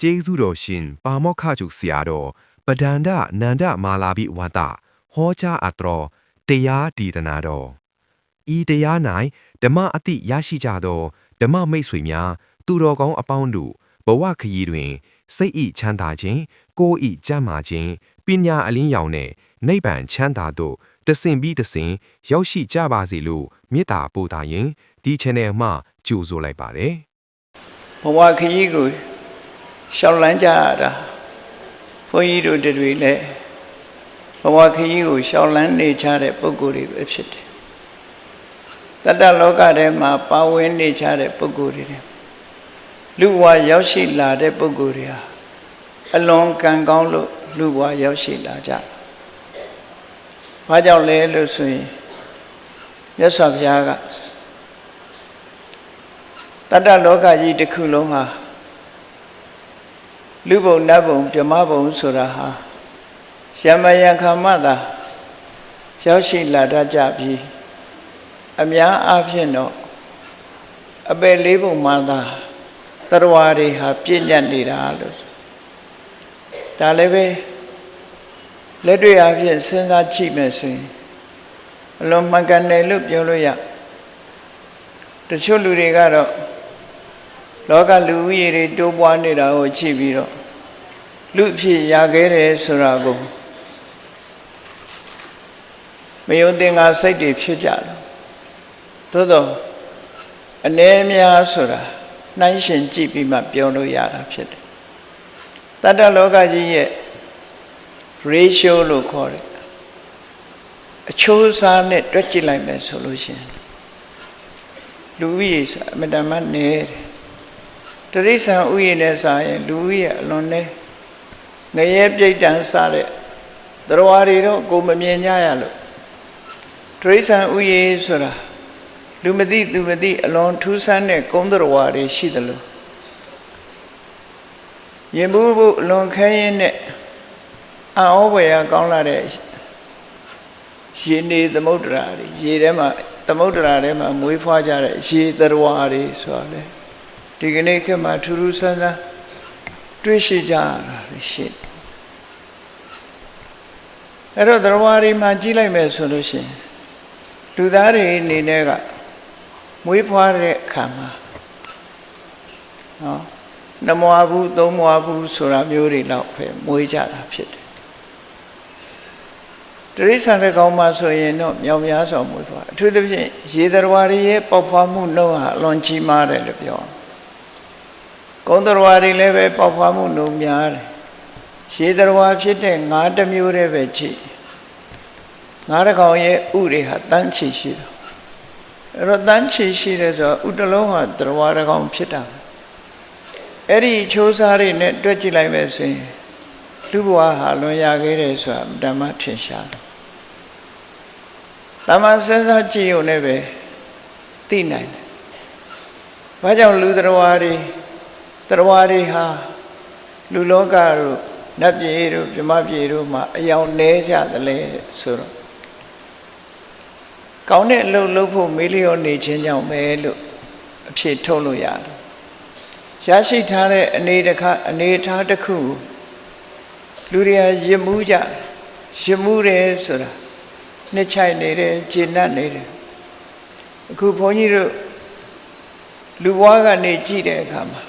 ကျေးဇူးတော်ရှင်ပါမောက္ခချုပ်ဆရာတော်ပဒန္တနန္ဒမာလာဘိဝါဒဟောကြားအပ်တော်တရားဒေသနာတော်ဤတရား၌ဓမ္မအတိရရှိကြသောဓမ္မမိတ်ဆွေများသူတော်ကောင်းအပေါင်းတို့ဘဝခရီးတွင်စိတ်ဤချမ်းသာခြင်းကိုယ်ဤကျမ်းမာခြင်းပညာအလင်းရောင်နှင့်နိဗ္ဗာန်ချမ်းသာသို့တဆင့်ပြီးတဆင့်ရောက်ရှိကြပါစေလို့မေတ္တာပို့တာရင်ဒီ channel မှာကြိုဆိုလိုက်ပါတယ်ဘဝခရီးကိုရှောင်လန်းကြရတာဘုန်းကြီးတို့တွေလည်းဘဝခရီးကိုရှောင်လန်းနေကြတဲ့ပုဂ္ဂိုလ်တွေပဲဖြစ်တယ်တတ္တလောကထဲမှာပါဝင်နေကြတဲ့ပုဂ္ဂိုလ်တွေလူဘဝရောက်ရှိလာတဲ့ပုဂ္ဂိုလ်တွေဟာအလွန်ကံကောင်းလို့လူဘဝရောက်ရှိလာကြဘာကြောင့်လဲလို့ဆိုရင်မြတ်စွာဘုရားကတတ္တလောကကြီးတစ်ခုလုံးဟာလူဘုံနတ်ဘုံပြမဘုံဆိုတာဟာယမယံခမသာရောက်ရှိလာတတ်ကြပြီးအများအားဖြင့်တော့အပယ်လေးဘုံမှာသာတရဝါတွေဟာပြည့်ညတ်နေတာလို့ဒါလည်းပဲလက်တွေ့အားဖြင့်စဉ်းစားကြည့်မယ်ဆိုရင်အလွန်မှန်ကန်တယ်လို့ပြောလို့ရတချို့လူတွေကတော့လောကလူဦးရေတွေတိုးပွားနေတာကိုကြည့်ပြီးတော့လူဖြစ်ရခဲ့တယ်ဆိုတာကိုမယုံသင်္ကာစိတ်တွေဖြစ်ကြတယ်သို့တော့အနည်းများဆိုတာနှိုင်းရှင်ကြည့်ပြီးမှပြောလို့ရတာဖြစ်တယ်တတ္တလောကကြီးရဲ့ ratio လို့ခေါ်တယ်အချိုးအစားနဲ့တွက်ကြည့်လိုက်မယ်ဆိုလို့ရှိရင်လူဦးရေဆိုအမတမနေတယ်တရိစ္ဆာန်ဥယျာဉ်နဲ့စားရင်လူဦးရေအလွန်နဲ့ငရဲပြိတ္တန်စားတဲ့သရဝါတွေတော့ကိုမမြင်ကြရလို့တရိစ္ဆာန်ဥယျာဉ်ဆိုတာလူမသိသူမသိအလွန်ထူးဆန်းတဲ့ကုန်းသရဝါတွေရှိတယ်လို့ရင်ဘူးဖို့အလွန်ခဲရင်နဲ့အံ့ဩဖွယ်ရကောင်းလာတဲ့ရေနေသမုဒ္ဒရာတွေရေထဲမှာသမုဒ္ဒရာထဲမှာမွေးဖွားကြတဲ့ရေသရဝါတွေဆိုတာလေဒီကနေ့ခေတ်မှာထူးထူးဆန်းဆန်းတွေ့ရှိကြရတာရှိအဲ့တော့သရဝါတွေမှာကြည့်လိုက်မယ်ဆိုလို့ရှိရင်လူသားတွေအနေနဲ့ကမွေးဖွားတဲ့အခါမှာနော်2မွားဘူး3မွားဘူးဆိုတာမျိုးတွေတော့ပဲမွေးကြတာဖြစ်တယ်တရိစ္ဆာန်တဲ့ကောင်မှဆိုရင်တော့မြောင်များစွာမွေးဖွားအထူးသဖြင့်ရေသရဝါတွေရဲ့ပေါက်ဖွားမှုနှုန်းဟာအလွန်ကြီးမားတယ်လို့ပြောတယ်ကုန်းသရဝါတွေလည်းပဲပေါက်ဖွားမှုနှုန်းများတယ်ရေသရဝါဖြစ်တဲ့ငါးတစ်မျိုးတည်းပဲကြည့်ငါးတစ်ကောင်ရဲ့ဥတွေဟာတန်းချီရှိတယ်အဲ့တော့တန်းချီရှိတယ်ဆိုတော့ဥတစ်လုံးဟာသရဝါတစ်ကောင်ဖြစ်တာအဲ့ဒီချိုးစားတွေနဲ့တွက်ကြည့်လိုက်မယ်ဆိုရင်လူဘဝဟာလွန်ရခဲ့တယ်ဆိုတာဓမ္မထင်ရှားတယ်တမန်စဉ်းစားကြည့်ုံနဲ့ပဲသိနိုင်တယ်ဘာကြောင့်လူသရဝါတွေဟာလူလောကတို့နတ်ပြည်တို့ဗြဟ္မပြည်တို့မှာအယောင်နဲကြတယ်လေဆိုတော့ကောင်းတဲ့အလုပ်လုပ်ဖို့မေးလျော့နေခြင်းကြောင့်ပဲလို့အဖြေထုတ်လို့ရတယ်ရရှိထားတဲ့အနေထားတစ်ခုလူတွေကရစ်မှုကြရစ်မှုတယ်ဆိုတာနှစ်ချိုက်နေတယ်ကျေနပ်နေတယ်အခုဘုန်းကြီးတို့လူဘဝကနေကြည့်တဲ့အခါမှာ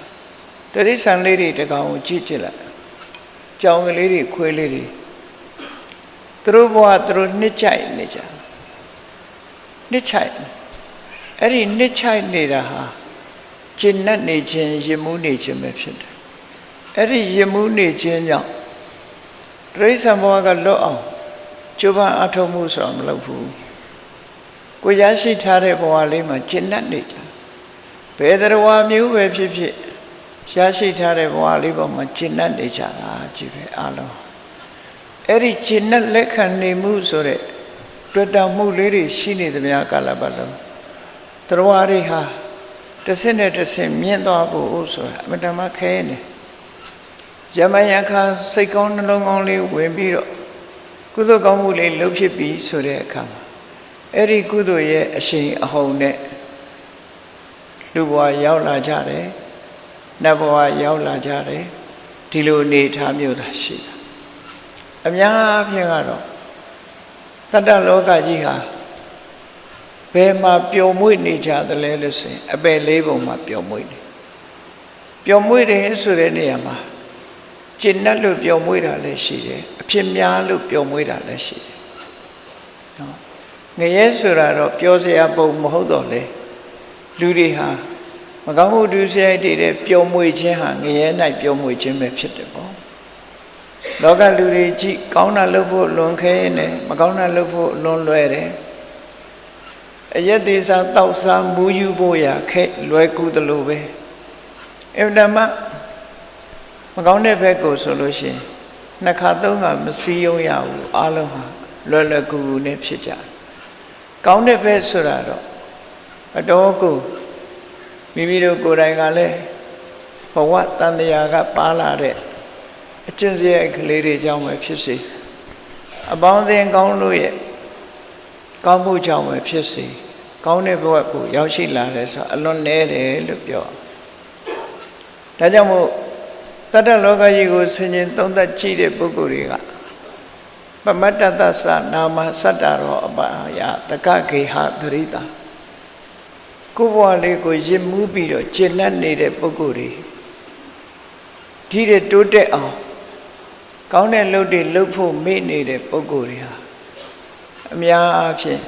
တရိစ္ဆာန်လေးတွေတကောင်ကိုကြည့်လိုက်ကြောင်ကလေးတွေခွေးလေးတွေသူတို့ဘဝသူတို့နှစ်ချိုက်နေကြနှစ်ချိုက်အဲ့ဒီနှစ်ချိုက်နေတာဟာကျေနပ်နေခြင်းရစ်မှုနေခြင်းပဲဖြစ်တယ်အဲ့ဒီရစ်မှုနေခြင်းကြောင့်တရိစ္ဆာန်ဘဝကလွတ်အောင်ကျိုးပန်းအထောက်မှုဆိုတာမလုပ်ဘူးကိုရရှိထားတဲ့ဘဝလေးမှာကျေနပ်နေကြဘယ်သရဝါမျိုးပဲဖြစ်ဖြစ်ရရှိထားတဲ့ဘဝလေးပေါ်မှာကျေနပ်နေကြတာကြည့်ပဲအားလုံးအဲ့ဒီကျေနပ်လက်ခံနေမှုဆိုတဲ့တွေ့တာမှုလေးတွေရှိနေသမျှကာလပတ်လုံးသရဝါတွေဟာတစ်စင်းနဲ့တစ်စင်းမြင့်သွားဖို့ဆိုတာအမှန်တမ်းခဲနေယမယံခါစိတ်ကောင်းနှလုံးကောင်းလေးဝင်ပြီးတော့ကုသိုလ်ကောင်းမှုလေးလုပ်ဖြစ်ပြီးဆိုတဲ့အခါမှာအဲ့ဒီကုသိုလ်ရဲ့အရှိန်အဟုန်နဲ့လူဘဝရောက်လာကြတယ်နတ်ဘဝရောက်လာကြတယ် ဒီလိုအနေထားမျိုးသာရှိတာအများအားဖြင့်ကတော့တတ္တလောကကြီးဟာဘယ်မှာပျော်မွေ့နေကြသလဲလို့ဆိုရင်အပယ်လေးပုံမှာပျော်မွေ့နေပျော်မွေ့တယ်ဆိုတဲ့နေရာမှာကျင့်တတ်လို့ပျော်မွေ့တာလည်းရှိတယ်အဖြစ်များလို့ပျော်မွေ့တာလည်းရှိတယ်နော်ငရဲဆိုတာတော့ပြောစရာပုံမဟုတ်တော့လေလူတွေဟာမကောင်းမှုဒုစရိုက်တွေတဲ့ပျော်မွေ့ခြင်းဟာငရဲ၌ပျော်မွေ့ခြင်းပဲဖြစ်တယ်ပေါ့လောကလူတွေကြည့်ကောင်းတာလုပ်ဖို့လွန်ခဲနေမကောင်းတာလုပ်ဖို့လွန်လွယ်တယ်အယက်သေးစားတောက်စားမူးယူဖို့ရခက်လွယ်ကူတယ်လို့ပဲအဗ္ဗဓမ္မမကောင်းတဲ့ဘက်ကိုဆိုလို့ရှိရင်နှစ်ခါသုံးခါမစည်းရုံးရဘူးအားလုံးဟာလွယ်လွယ်ကူကူနဲ့ဖြစ်ကြတယ်ကောင်းတဲ့ဘက်ဆိုတာတော့အတော်ကိုမိမိတို့ကိုယ်တိုင်ကလည်းဘဝတန်တရားကပါလာတဲ့အကျင့်စရိုက်ကလေးတွေကြောင့်ပဲဖြစ်စေအပေါင်းအသင်းကောင်းလို့ရဲ့ကောင်းမှုကြောင့်ပဲဖြစ်စေကောင်းတဲ့ဘဝကိုရောက်ရှိလာတယ်ဆိုအလွန်နည်းတယ်လို့ပြောဒါကြောင့်မို့တတ္တလောကကြီးကိုဆင်ခြင်သုံးသပ်ကြည့်တဲ့ပုဂ္ဂိုလ်တွေကပမတ္တသသနာမစတ္တရောအပါယတကခေဟသရိတာကိုယ်ဘဝလေးကိုရစ်မှုပြီးတော့ကျင့်တတ်နေတဲ့ပုဂ္ဂိုလ်တွေဒီတဲ့တိုးတက်အောင်ကောင်းတဲ့လုပ်တွေလုပ်ဖို့မေ့နေတဲ့ပုဂ္ဂိုလ်တွေဟာအများအားဖြင့်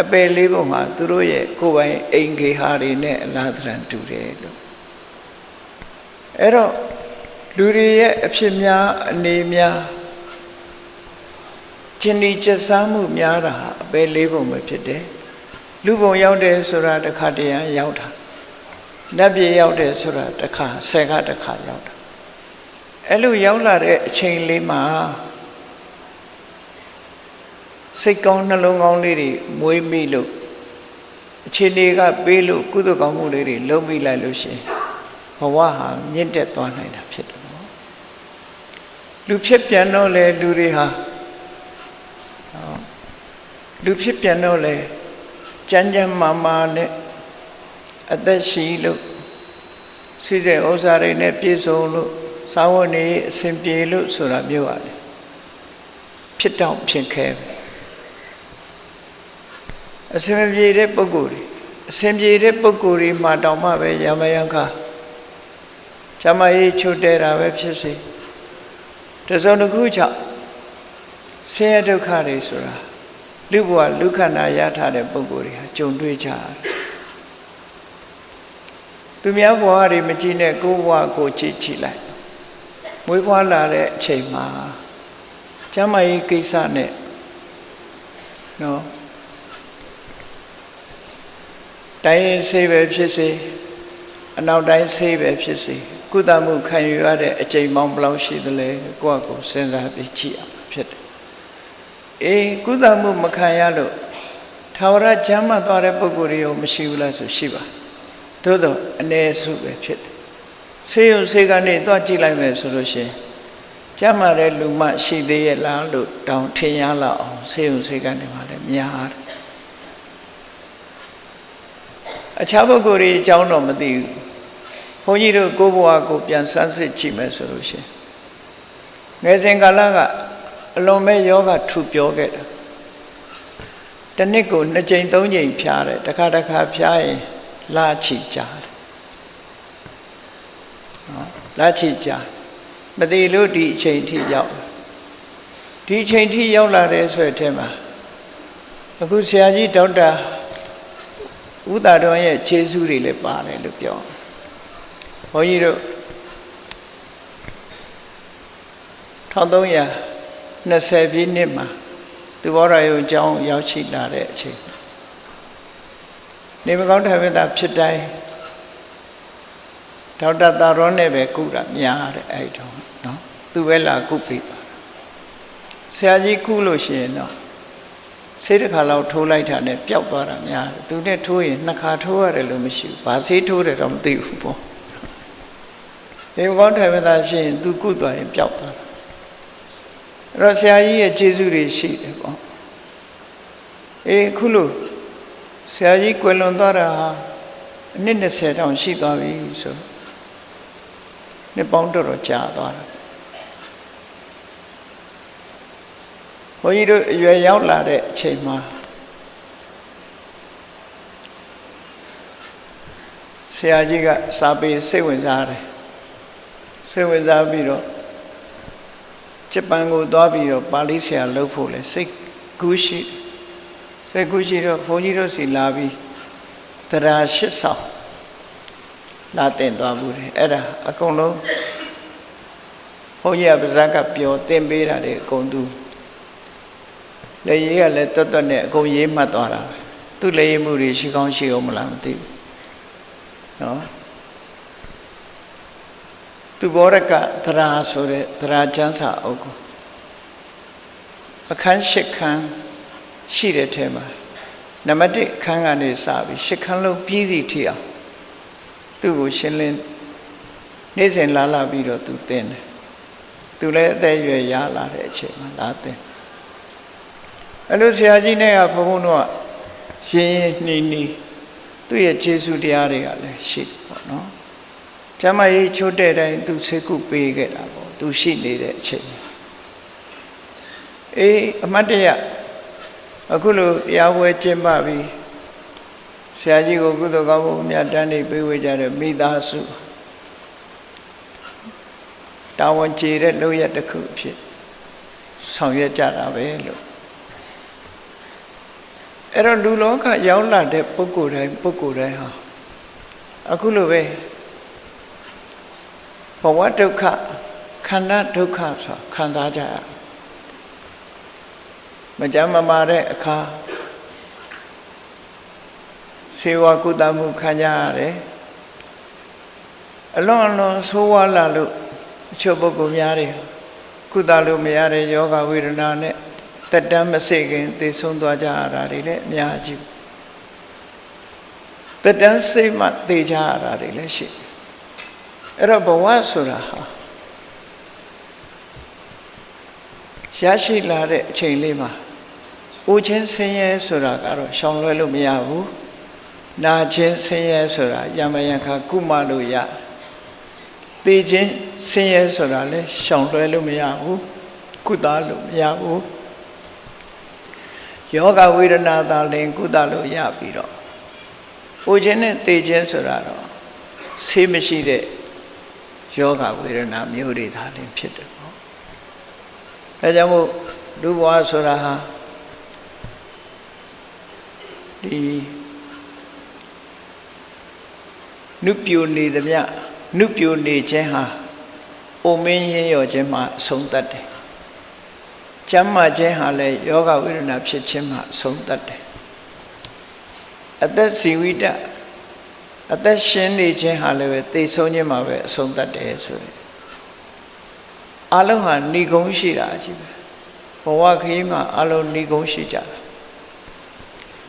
အပယ်လေးပုံမှာသူတို့ရဲ့ကိုယ်ပိုင်အိမ်ခေဟာတွေနဲ့အလားတူတူတယ်လို့အဲ့တော့လူတွေရဲ့အဖြစ်များအနေများကျင်ဒီကျဆန်းမှုများတာဟာအပယ်လေးပုံပဲဖြစ်တယ်လူပုံရောက်တယ်ဆိုတာတစ်ခါတည်းရောက်တာနတ်ပြည်ရောက်တယ်ဆိုတာတစ်ခါဆယ်ခါတစ်ခါရောက်တာအဲ့လိုရောက်လာတဲ့အချိန်လေးမှာစိတ်ကောင်းနှလုံးကောင်းလေးတွေမွေးမိလို့အခြေအနေကပေးလို့ကုသိုလ်ကောင်းမှုလေးတွေလုံးမိလိုက်လို့ရှိရင်ဘဝဟာမြင့်တက်သွားနိုင်တာဖြစ်တယ်နော်လူဖြစ်ပြန်တော့လေလူတွေဟာလူဖြစ်ပြန်တော့လေကျမ်းကျမ်းမာမာနဲ့အသက်ရှိလို့စိစိဥစ္စာတွေနဲ့ပြည့်စုံလို့စာဝတ်နေအစဉ်ပြေလို့ဆိုတာမျိုးရတယ်ဖြစ်တော့ဖြစ်ခဲအစဉ်ပြေတဲ့ပုဂ္ဂိုလ်တွေအစဉ်ပြေတဲ့ပုဂ္ဂိုလ်တွေမှာတောင်မှပဲရမယံခါဇမရေးချွတ်တဲတာပဲဖြစ်စေတစုံတစ်ခုကြောင့်ဆင်းရဲဒုက္ခတွေဆိုတာလူဘဝလူခန္ဓာရထားတဲ့ပုဂ္ဂိုလ်တွေဟာကြုံတွေ့ကြတယ်သူများဘဝတွေမကြည့်နဲ့ကိုယ်ဘဝကိုကြည့်လိုက်မွေးဖွားလာတဲ့အချိန်မှာကျမ်းမာရေးကိစ္စနဲ့နော်တိုင်းဆေးပဲဖြစ်စေအနောက်တိုင်းဆေးပဲဖြစ်စေကုသမှုခံယူရတဲ့အချိန်ပေါင်းဘယ်လောက်ရှိသလဲကိုယ့်အကိုစဉ်းစားပြီးကြည့်အောင်ဖြစ်တယ်အေးကုသမှုမခံရလို့ထာဝရကျမ်းမာသွားတဲ့ပုဂ္ဂိုလ်တွေရောမရှိဘူးလားဆိုရှိပါသို့တော့အ ਨੇ စုပဲဖြစ်တယ်ဆေးရုံဆေးကနေသွားကြည့်လိုက်မယ်ဆိုလို့ရှိရင်ကျမ်းမာတဲ့လူမရှိသေးရဲ့လားလို့တောင်းထင်ရလောက်အောင်ဆေးရုံဆေးကနေမှလည်းများတယ်အခြားပုဂ္ဂိုလ်တွေအကြောင်းတော့မသိဘူးဘုန်းကြီးတို့ကိုယ့်ဘဝကိုပြန်စမ်းစစ်ကြည့်မယ်ဆိုလို့ရှိရင်ငယ်စဉ်ကာလကအလွန်မဲ့ယောဂထူပြောခဲ့တာတစ်နှစ်ကို2ကြိမ်3ကြိမ်ဖျားတယ်တစ်ခါဖျားရင်လာချီကြတယ်နော်လာချီကြမသိလို့ဒီအချိန်ထိရောက်ဒီအချိန်ထိရောက်လာတယ်ဆိုတဲ့အထက်မှာအခုဆရာကြီးဒေါက်တာဥသာတော်ရဲ့ခြေဆုတွေလည်းပါတယ်လို့ပြောဘုန်းကြီးတို့1320ပြည့်နှစ်မှာသူဘောရယုံကျောင်းရောက်ရှိလာတဲ့အချိန်နေမကောင်းထမင်းသားဖြစ်တိုင်းဒေါက်တာသာရောနဲ့ပဲကုတာများတယ်အဲ့တော့နော်သူပဲလာကုပေးသွားတာဆရာကြီးကုလို့ရှိရင်တော့ဆေးတစ်ခါလောက်ထိုးလိုက်တာနဲ့ပျောက်သွားတာများတယ်သူနဲ့ထိုးရင်2ခါထိုးရတယ်လို့မရှိဘူးဘာဆေးထိုးတယ်တော့မသိဘူးပေါ့နေမကောင်းထမင်းသားရှိရင်သူကုသွားရင်ပျောက်သွားတာအဲ့တော့ဆရာကြီးရဲ့ကျေးဇူးတွေရှိတယ်ပေါ့အေးခုလို့ဆရာကြီးကွယ်လွန်သွားတာဟာအနှစ်20တောင်ရှိသွားပြီဆို နှစ်ပေါင်းတော်ကြာသွားတာဘုန်းကြီးတို့အရွယ်ရောက်လာတဲ့အချိန်မှာဆရာကြီးကစာပေစိတ်ဝင်စားတယ်စိတ်ဝင်စားပြီးတော့ဂျပန်ကိုသွားပြီးတော့ပါဠိဆရာလုပ်ဖို့လဲစိတ်ကူးရှိတော့ဘုန်းကြီးတို့စီလာပြီးတရားရှစ်ဆောင်လာတင်သွားဘူးတယ်အဲ့ဒါအကုန်လုံးဘုန်းကြီးကပါဇက်ကပြောတင်ပေးတာတွေအကုန်သူလက်ရေးကလည်းတွတ်နဲ့အကုန်ရေးမှတ်သွားတာသူလက်ရေးမှုတွေရှိကောင်းရှိအောင်မလားမသိဘူးနော်သူဘောရကသရာဆိုတဲ့သရာကျမ်းစာအုပ်ကိုအခန်း၈ခန်းရှိတဲ့ထဲမှာနံပါတ်1အခန်းကနေစပြီး၈ခန်းလုံးပြီးသည့်ထိအောင်သူ့ကိုရှင်းလင်းနေ့စဉ်လာပြီးတော့သူသင်တယ်သူလည်းအသက်အရွယ်ရလာတဲ့အချိန်မှာလာသင်အဲ့လိုဆရာကြီးနဲ့ကဘုန်းဘုန်းတို့ကရင်းရင်းနှီးနှီးသူ့ရဲ့ကျေးဇူးတရားတွေကလည်းရှိတယ်ပေါ့နော်ကျမကြီးချိုးတဲ့တိုင်းသူဆေကုပေးခဲ့တာပေါ့သူရှိနေတဲ့အချိန်အေးအမတ်တရအခုလိုတရားဝဲကျင်းပပြီးဆရာကြီးကိုကုသိုလ်ကောင်းမှုအများတန်းနေပေးဝေကြတဲ့မိသားစုတာဝန်ကျေတဲ့လုပ်ရတစ်ခုအဖြစ်ဆောင်ရွက်ကြတာပဲလို့အဲ့တော့လူလောကရောက်လာတဲ့ပုဂ္ဂိုလ်တိုင်းဟာအခုလိုပဲဘဝဒုက္ခခန္ဓာဒုက္ခဆိုခံစားကြရမကြမ်းမမာတဲ့အခါစေဝါကုသမှုခံကြရတယ်အလွန်ဆိုးဝါးလာလို့အချို့ပုဂ္ဂိုလ်များတွေကုသလို့မရတဲ့ယောဂဝေဒနာနဲ့တက်တမ်းမစေခင်သိဆုံးသွားကြရတာတွေလည်းအများကြီးတက်တမ်းစိတ်မှသိကြရတာတွေလည်းရှိအဲ့တော့ဘဝဆိုတာဟာရရှိလာတဲ့အချိန်လေးမှာအိုခြင်းဆင်းရဲဆိုတာကတော့ရှောင်လွှဲလို့မရဘူးနာခြင်းဆင်းရဲဆိုတာယမယံခါကုမလို့ရသိခြင်းဆင်းရဲဆိုတာလည်းရှောင်လွှဲလို့မရဘူးကုသလို့မရဘူးယောဂဝေဒနာသာလင်ကုသလို့ရပြီးတော့အိုခြင်းနဲ့သိခြင်းဆိုတာတော့ဆေးမရှိတဲ့ယောဂဝေဒနာမျိုးတွေသာလင်ဖြစ်တယ်ပေါ့ဒါကြောင့်မို့လူဘဝဆိုတာဟာဒီနုပြိုနေသမျှနုပြိုနေခြင်းဟာအိုမင်းရင်းရောခြင်းမှာအဆုံးသတ်တယ်ကျမ်းမာခြင်းဟာလည်းယောဂဝေဒနာဖြစ်ခြင်းမှာအဆုံးသတ်တယ်အသက်စီဝိတအသက်ရှင်နေခြင်းဟာလည်းပဲသိဆုံးခြင်းမှာပဲအဆုံးသတ်တယ်ဆိုရင်အလုံးဟာဏိဂုံးရှိတာကြီးပဲဘဝခရီးမှာအလုံးဏိဂုံးရှိကြတာ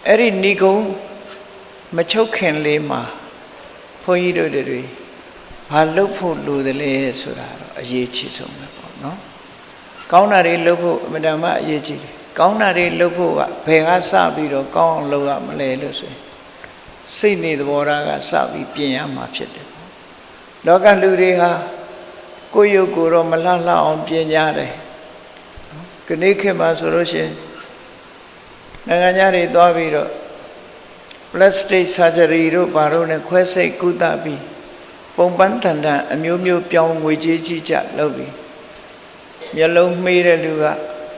အဲ့ဒီဏိဂုံးမချုပ်ခင်လေးမှာဘုန်းကြီးတို့တွေဘာလုပ်ဖို့လိုတယ်လဲဆိုတာတော့အရေးကြီးဆုံးပဲပေါ့နော်ကောင်းတာတွေလုပ်ဖို့အမှန်တမ်းအရေးကြီးတယ်ကောင်းတာတွေလုပ်ဖို့ကဘယ်ကစပြီးတော့ကောင်းအောင်လုပ်ရမလဲလို့ဆိုရင်စိတ်နေသဘောထားကစပြီးပြင်ရမှာဖြစ်တယ်လောကလူတွေဟာကိုယ်ရုပ်ကိုယ်တော့မလှလှအောင်ပြင်ကြတယ်ခဏခေတ်မှာဆိုလို့ရှိရင်နိုင်ငံခြားတွေသွားပြီးတော့ plastic surgery တို့ဘာလို့နဲ့ခွဲစိတ်ကုသပြီးပုံပန်းတန်တန်အမျိုးမျိုးပြောင်းငွေကြေးကြီးကြလုပ်ပြီးမျက်လုံးမှေးတဲ့လူက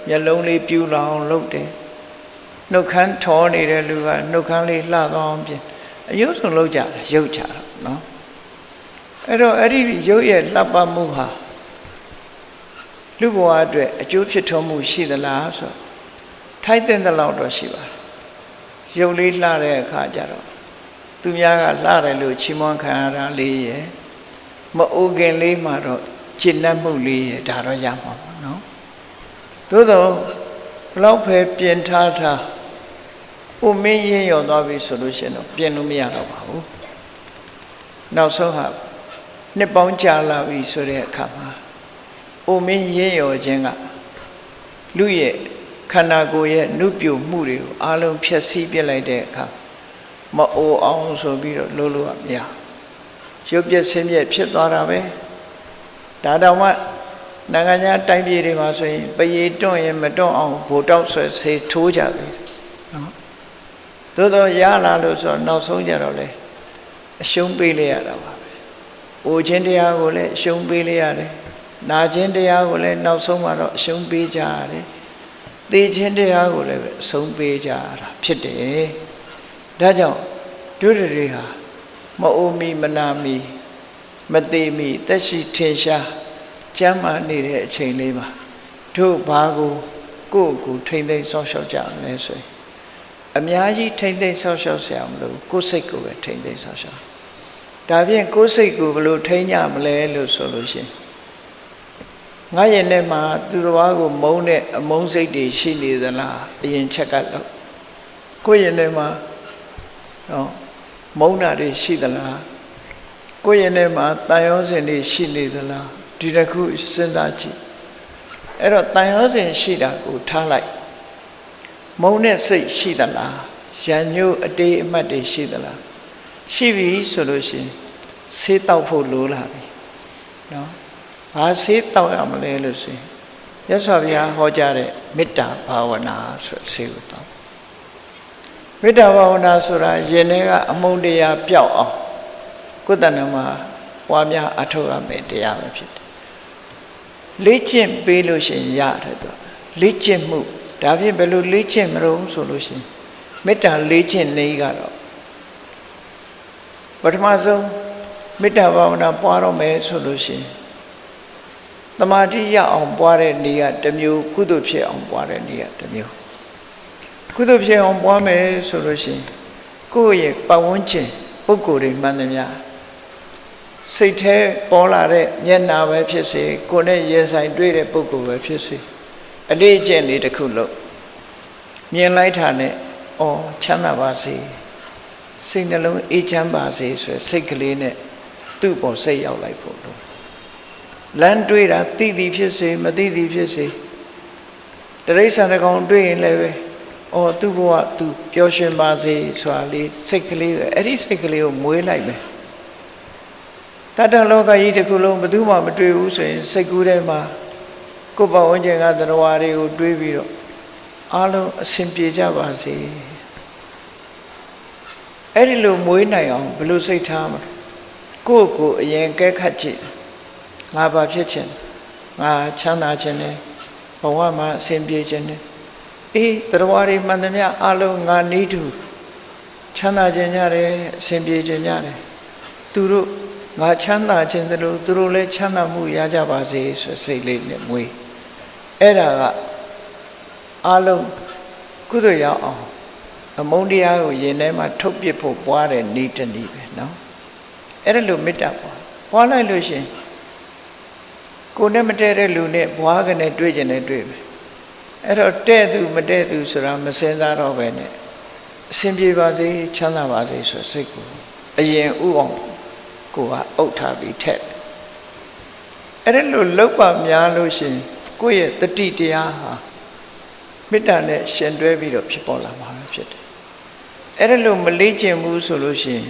မျက်လုံးလေးပြူလောင်လုပ်တယ်နှုတ်ခမ်းထောနေတဲ့လူကနှုတ်ခမ်းလေးလှသွားအောင်ပြင်အယုတ်ဆုံးလုပ်ကြတယ်ရုပ်ချတာနော်အဲ့တော့အဲ့ဒီရုပ်ရဲ့လှပမှုဟာလူဘဝအတွက်အကျိုးဖြစ်ထွန်းမှုရှိသလားဆိုထိုက်တဲ့လောက်တော့ရှိပါတယ်ရုပ်လေးလှတဲ့အခါကျတော့သူများကလှတယ်လို့ချီးမွမ်းခံရတာလေးရယ်မအိုခင်လေးမှာတော့ကျင့်တတ်မှုလေးရယ်ဒါတော့ရမှာပေါ့နော်သို့တော့ဘလောက်ပဲပြင်ထားဥမင်းရင်ရောသွားပြီဆိုလို့ရှိရင်တော့ပြင်လို့မရတော့ပါဘူးနောက်ဆုံးဟာနှစ်ပေါင်းကြာလာပြီဆိုတဲ့အခါမှာဥမင်းရင်ရောခြင်းကလူရဲ့ခန္ဓာကိုယ်ရဲ့နုပြိုမှုတွေကိုအလုံးဖျက်ဆီးပြလိုက်တဲ့အခါမအိုအောင်ဆိုပြီးတော့လို့ရမရရုပ်ပြက်ဆင်းပြက်ဖြစ်သွားတာပဲ ဒါတောင်မှနိုင်ငံခြားတိုင်းပြည်တွေမှာဆိုရင်ပရေတွန့်ရင်မတွန့်အောင်ဗိုလ်တောက်ဆွဲဆေးထိုးကြတယ်နော်သို့တော့ရလာလို့ဆိုတော့နောက်ဆုံးကြတော့လေအရှုံးပေးလိုက်ရတာပါပဲ။အိုခြင်းတရားကိုလည်းအရှုံးပေးလိုက်ရတယ်။နာခြင်းတရားကိုလည်းနောက်ဆုံးမှာတော့အရှုံးပေးကြရတယ်။သိခြင်းတရားကိုလည်းအဆုံးပေးကြရတာဖြစ်တယ်။ဒါကြောင့်ဒုရတွေဟာမအိုမီမနာမီမသေးမီသက်ရှိထင်ရှားကျမ်းမာနေတဲ့အချိန်လေးမှာတို့ဘာကိုကိုယ့်ကိုထိမ့်သိမ်းဆောက်ရှောက်ကြမလဲဆိုရင်အများကြီးထိမ့်သိမ်းဆောက်ရှောက်ဆရာမလို့ကိုယ်စိတ်ကိုပဲထိမ့်သိမ်းဆောက်ရှောက်ဒါဖြင့်ကိုယ်စိတ်ကိုဘယ်လိုထိမ့်ကြမလဲလို့ဆိုလို့ရှိရင်ငါရဲ့နဲ့မှာသူတော်ဘာကိုမုန်းတဲ့အမုန်းစိတ်တွေရှိနေသလားအရင်ချက်ကလို့ကိုယ့်ရဲ့နဲ့မှာနော်မုန်းတာတွေရှိသလားကိုယ့်ရဲ့နဲ့မှာတန်ရောစင်တွေရှိနေသလားဒီတစ်ခုစဉ်းစားကြည့်အဲ့တော့တန်ရောစင်ရှိတာကိုထားလိုက်မုန်းတဲ့စိတ်ရှိသလားရံညို့အတေးအမှတ်တွေရှိသလားရှိပြီဆိုလို့ရှိရင်ဆေးတောက်ဖို့လိုလာပြီနော်ဘာဆေးတောက်ရမလဲလို့ဆိုရင်မြတ်စွာဘုရားဟောကြားတဲ့မေတ္တာဘာဝနာဆိုဆေးကိုတောက်မေတ္တာဘာဝနာဆိုတာရင်ထဲကအမုန်းတရားပျောက်အောင်ကိုယ်တဏ္ဍမှာပွားများအထောက်အမဲ့တရားပဲဖြစ်တယ်လေ့ကျင့်ပေးလို့ရှိရင်ရတယ်သူလေ့ကျင့်မှုဒါဖြင့်ဘယ်လိုလေ့ကျင့်မလို့ဆိုလို့ရှိရင်မေတ္တာလေ့ကျင့်နေကတော့ပထမဆုံးမေတ္တာဘာဝနာပွားတော့မယ်ဆိုလို့ရှိရင်သမာဓိရအောင်ပွားတဲ့နေရာတစ်မျိုးကုသိုလ်ဖြစ်အောင်ပွားတဲ့နေရာတစ်မျိုးကုသိုလ်ဖြစ်အောင်ပွားမယ်ဆိုလို့ရှိရင်ကိုယ့်ရဲ့ပတ်ဝန်းကျင်ပုဂ္ဂိုလ်တွေမှန်သမျှစိတ်แท้ပေါ်လာတဲ့မျက်နာပဲဖြစ်စေကိုယ်နဲ့ရင်ဆိုင်တွေ့တဲ့ပုဂ္ဂိုလ်ပဲဖြစ်စေအလေးအကျင့်လေးတစ်ခုလို့မြင်လိုက်တာနဲ့အော်ချမ်းသာပါစေစိတ်နှလုံးအေးချမ်းပါစေဆိုစိတ်ကလေးနဲ့သူ့ပေါ်စိတ်ရောက်လိုက်ဖို့လို့လမ်းတွေ့တာသိသည်ဖြစ်စေမသိသည်ဖြစ်စေတရိစ္ဆာန်တစ်ကောင်တွေ့ရင်လည်းပဲအော်သူ့ဘဝသူပျော်ရွှင်ပါစေဆိုတာလေးစိတ်ကလေးအဲ့ဒီစိတ်ကလေးကိုမွေးလိုက်မယ်တတ္တလောကကြီးတစ်ခုလုံးဘယ်သူမှမတွေ့ဘူးဆိုရင်စိတ်ကူးထဲမှာကိုယ်ပတ်ဝန်းကျင်ကတရားတွေကိုတွေးပြီးတော့အားလုံးအဆင်ပြေကြပါစေအဲ့ဒီလိုမွေးနိုင်အောင်ဘယ်လိုစိတ်ထားမလဲကိုယ့်ကိုအရင်ကဲခတ်ကြည့်ငါဘာဖြစ်ချင်ငါချမ်းသာခြင်းနဲ့ဘဝမှာအဆင်ပြေခြင်းနဲ့အေးတရားတွေမှန်သမျှအားလုံးငါနေတူချမ်းသာခြင်းရတယ်အဆင်ပြေခြင်းရတယ်သူတို့ငါချမ်းသာခြင်းတို့သူတို့လည်းချမ်းသာမှုရကြပါစေဆိုစိတ်လေးနဲ့မွေးအဲ့ဒါကအားလုံးကုသိုလ်ရအောင်အမုန်းတရားကိုရင်ထဲမှာထုတ်ပစ်ဖို့ပွားတဲ့ဤတနည်းပဲနော်အဲ့ဒါလိုမေတ္တာပွားလိုက်လို့ရှင်ကိုယ်နဲ့မတည့်တဲ့လူနဲ့ဘွားကနေတွေ့ကျင်တယ်တွေ့မယ်အဲ့တော့တဲ့သူမတဲ့သူဆိုတာမစင်စားတော့ပဲနဲ့အဆင်ပြေပါစေချမ်းသာပါစေဆိုစိတ်ကိုအရင်ဥအောင်ကိုကအုပ်ထားပြီးထက်အဲ့ဒါလိုလောက်ပါများလို့ရှင်ကိုယ့်ရဲ့တတိတရားဟာမေတ္တာနဲ့ရှင်တွဲပြီးတော့ဖြစ်ပေါ်လာမှာဖြစ်တယ်အဲ့ဒါလိုမလေးကျင်ဘူးဆိုလို့ရှိရင်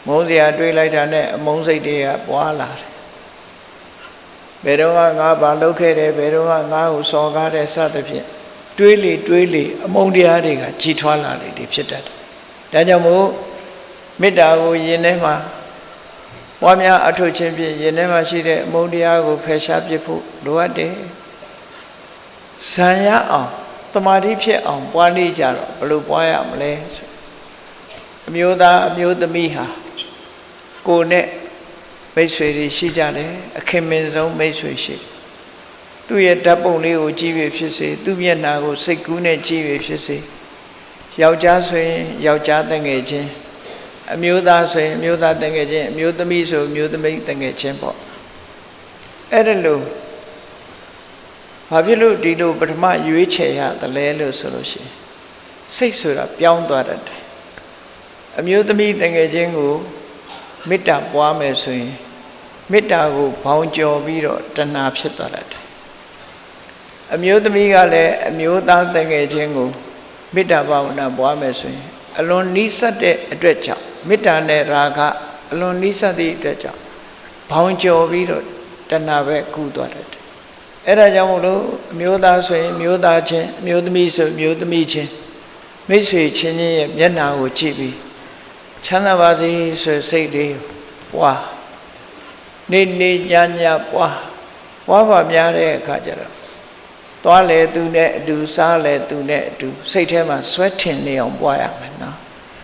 မုန်းစရာတွေးလိုက်တာနဲ့အမုန်းစိတ်တွေကပွားလာတယ်ဘယ်တော့ငါဘာလုပ်ခဲ့တယ်ဘယ်တော့ငါကိုစော်ကားတယ်စသဖြင့်တွေးလေအမုန်းတရားတွေကကြီးထွားလာလေတွေဖြစ်တတ်တယ်ဒါကြောင့်မို့မေတ္တာကိုယင်ထဲမှာပွားများအထောက်ချင်းဖြင့်ယင်ထဲမှာရှိတဲ့အမုန်းတရားကိုဖယ်ရှားပစ်ဖို့လိုအပ်တယ်ဇံရအောင်တမာတိဖြစ်အောင်ပွားနေကြတော့ဘယ်လိုပွားရမလဲအမျိုးသားအမျိုးသမီးဟာကိုယ်နဲ့မိတ်ဆွေတွေရှိကြတယ်အခင်မင်ဆုံးမိတ်ဆွေရှိသူ့ရဲ့ဓာတ်ပုံလေးကိုကြည့်ပြီးဖြစ်စေသူ့မျက်နှာကိုစိတ်ကူးနဲ့ကြည့်ပြီးဖြစ်စေယောက်ျားဆိုရင်ယောက်ျားတငယ်ချင်းအမျိုးသားဆိုရင်အမျိုးသားတငယ်ချင်းအမျိုးသမီးဆိုအမျိုးသမီးတငယ်ချင်းပေါ့အဲ့ဒါလို့ဘာဖြစ်လို့ဒီလိုပထမရွေးချယ်ရတယ်လဲလို့ဆိုလို့ရှိရင်စိတ်ဆိုတာပြောင်းသွားတတ်တယ်အမျိုးသမီးတငယ်ချင်းကိုမေတ္တာပွားမယ်ဆိုရင်မေတ္တာကိုဘောင်ကျော်ပြီးတော့တဏှာဖြစ်သွားတတ်တယ်အမျိုးသမီးကလည်းအမျိုးသားတငယ်ချင်းကိုမေတ္တာဘာဝနာပွားမယ်ဆိုရင်အလွန်နီးစပ်တဲ့အတွက်ကြောင့်မေတ္တာနဲ့ရာဂအလွန်နီးစပ်သည့်အတွက်ကြောင့်ဘောင်ကျော်ပြီးတော့တ တဏှာပဲကူးသွားတယ်အဲ့ဒါကြောင့်မို့လို့အမျိုးသားဆိုရင်မျိုးသားချင်းအမျိုးသမီးဆိုမျိုးသမီးချင်းမိတ်ဆွေချင်းချင်းရဲ့မျက်နှာကိုကြည့်ပြီးချမ်းသာပါစေဆိုစိတ်လေးပွားနေနေညညပွားပါများတဲ့အခါကျတော့သွားလေသူနဲ့အတူစားလေသူနဲ့အတူစိတ်ထဲမှာဆွဲထင်နေအောင်ပွားရမယ်နော်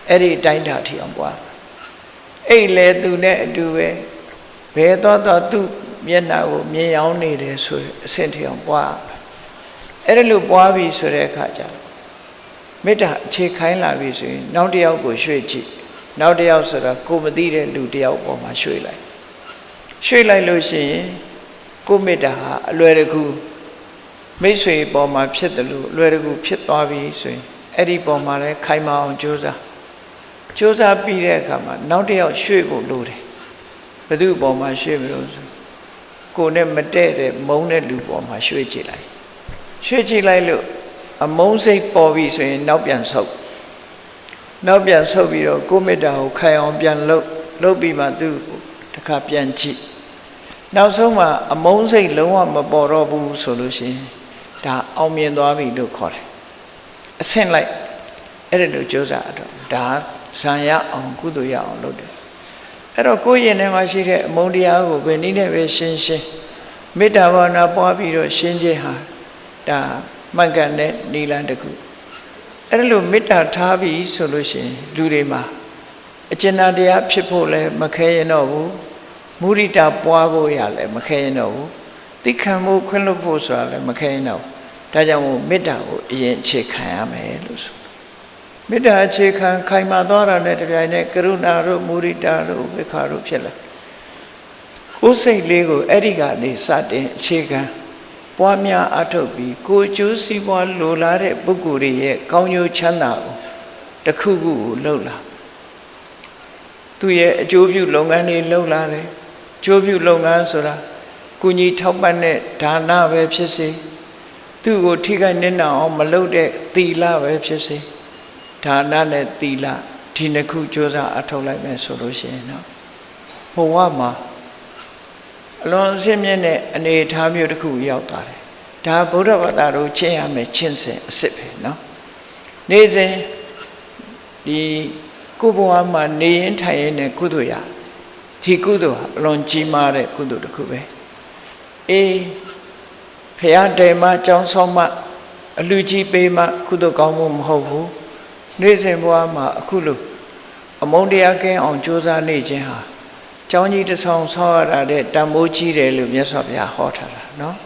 အဲ့ဒီတိုင်းတာထီအောင်ပွားအိတ်လေသူနဲ့အတူပဲဘယ်တော့သူ့မျက်နှာကိုမြင်အောင်နေတယ်ဆိုအဆင့်ထီအောင်ပွားအဲ့ဒါလို့ပွားပြီဆိုတဲ့အခါကျတော့မေတ္တာအခြေခိုင်းလာပြီဆိုရင်နောက်တစ်ယောက်ကိုရွှေ့ကြည့်နောက်တစ်ယောက်ဆိုတာကိုမသိတဲ့လူတစ်ယောက်ပေါ်မှာရွှေ့လိုက်လို့ရှိရင်ကိုမေတ္တာဟာအလွယ်တကူမိတ်ဆွေပေါ်မှာဖြစ်တယ်လို့အလွယ်တကူဖြစ်သွားပြီဆိုရင်အဲ့ဒီပေါ်မှာလည်းခိုင်မာအောင်ကြိုးစားပြီးတဲ့အခါမှာနောက်တစ်ယောက်ရွှေ့ဖို့လိုတယ်ဘယ်သူပေါ်မှာရွှေ့မလို့ဆိုကိုနဲ့မတည့်တဲ့မုန်းတဲ့လူပေါ်မှာရွှေ့ကြည့်လိုက်လို့အမုန်းစိတ်ပေါ်ပြီဆိုရင်နောက်ပြန်ဆုပ်ပြီးတော့ကိုမေတ္တာကိုခိုင်အောင်ပြန်လုပ်ပြီးမှသူ့တစ်ခါပြန်ကြည့်နောက်ဆုံးမှာအမုန်းစိတ်လုံးဝမပေါ်တော့ဘူးဆိုလို့ရှိရင်ဒါအောင်မြင်သွားပြီလို့ခေါ်တယ်အဆင့်လိုက်အဲ့ဒါလိုကြိုးစားတော့ဒါဇံရအောင်ကုသိုလ်ရအောင်လုပ်တယ်အဲ့တော့ကိုယ့်ရင်ထဲမှာရှိတဲ့အမုန်းတရားကိုဘယ်နည်းနဲ့ပဲရှင်းမေတ္တာဘာဝနာပွားပြီးတော့ရှင်းခြင်းဟာဒါမှန်ကန်တဲ့နိလန်တစ်ခုအဲ့ဒါလိုမေတ္တာထားပြီးဆိုလို့ရှိရင်လူတွေမှာအကျဉ်းတရားဖြစ်ဖို့လည်းမခဲရင်တော့ဘူးမုဒိတာပွားဖို့ရလည်းမခဲရင်တော့ဘူးသိခံမှုခွင့်လွှတ်ဖို့ဆိုတာလည်းမခဲရင်တော့ဒါကြောင့်မို့မေတ္တာကိုအရင်အခြေခံရမယ်လို့ဆိုမေတ္တာအခြေခံခိုင်မာသွားတာနဲ့တပြိုင်နက်ကရုဏာတို့မုဒိတာတို့ဝိခါတို့ဖြစ်လာကိုယ်စိတ်လေးကိုအဲ့ဒီကနေစတင်အခြေခံပွားများအထုတ်ပြီးကိုယ်ကျိုးစီးပွားလိုလားတဲ့ပုဂ္ဂိုလ်ရဲ့ကောင်းကျိုးချမ်းသာကိုတစ်ခုခုကိုလှုပ်လာသူရဲ့အကျိုးပြုလုပ်ငန်းတွေလှုပ်လာတယ်အကျိုးပြုလုပ်ငန်းဆိုတာကုညီထောက်ပံ့တဲ့ဒါနပဲဖြစ်စေသူ့ကိုထိခိုက်နစ်နာအောင်မလုပ်တဲ့သီလပဲဖြစ်စေဒါနနဲ့သီလဒီနှစ်ခုကြိုးစားအထောက်လိုက်မယ်ဆိုလို့ရှိရင်တော့ဘဝမှာအလွန်အစင်းမြင့်တဲ့အနေအထားမျိုးတစ်ခုရောက်သွားတယ်ဒါဗုဒ္ဓဘာသာတို့ကျင့်ရမယ်ကျင့်စဉ်အစစ်ပဲเนาะနေ့စဉ်ဒီကိုယ်ဘဝမှာနေရင်ထိုင်ရင်နဲ့ကုသိုလ်ရဒီကုသိုလ်ဟာအလွန်ကြီးမားတဲ့ကုသိုလ်တစ်ခုပဲအေးဖရာတေမကြောင်းဆောင်မှအလူကြီးပေးမှကုသိုလ်ကောင်းမှုမဟုတ်ဘူးနေ့စဉ်ဘဝမှာအခုလိုအမုန်းတရားကင်းအောင်ကြိုးစားနေခြင်းဟာကျောင်းကြီးတစ်ဆောင်ဆောက်ရတာတဲ့တန်ဖိုးကြီးတယ်လို့မြတ်စွာဘုရားဟောထားတာနော်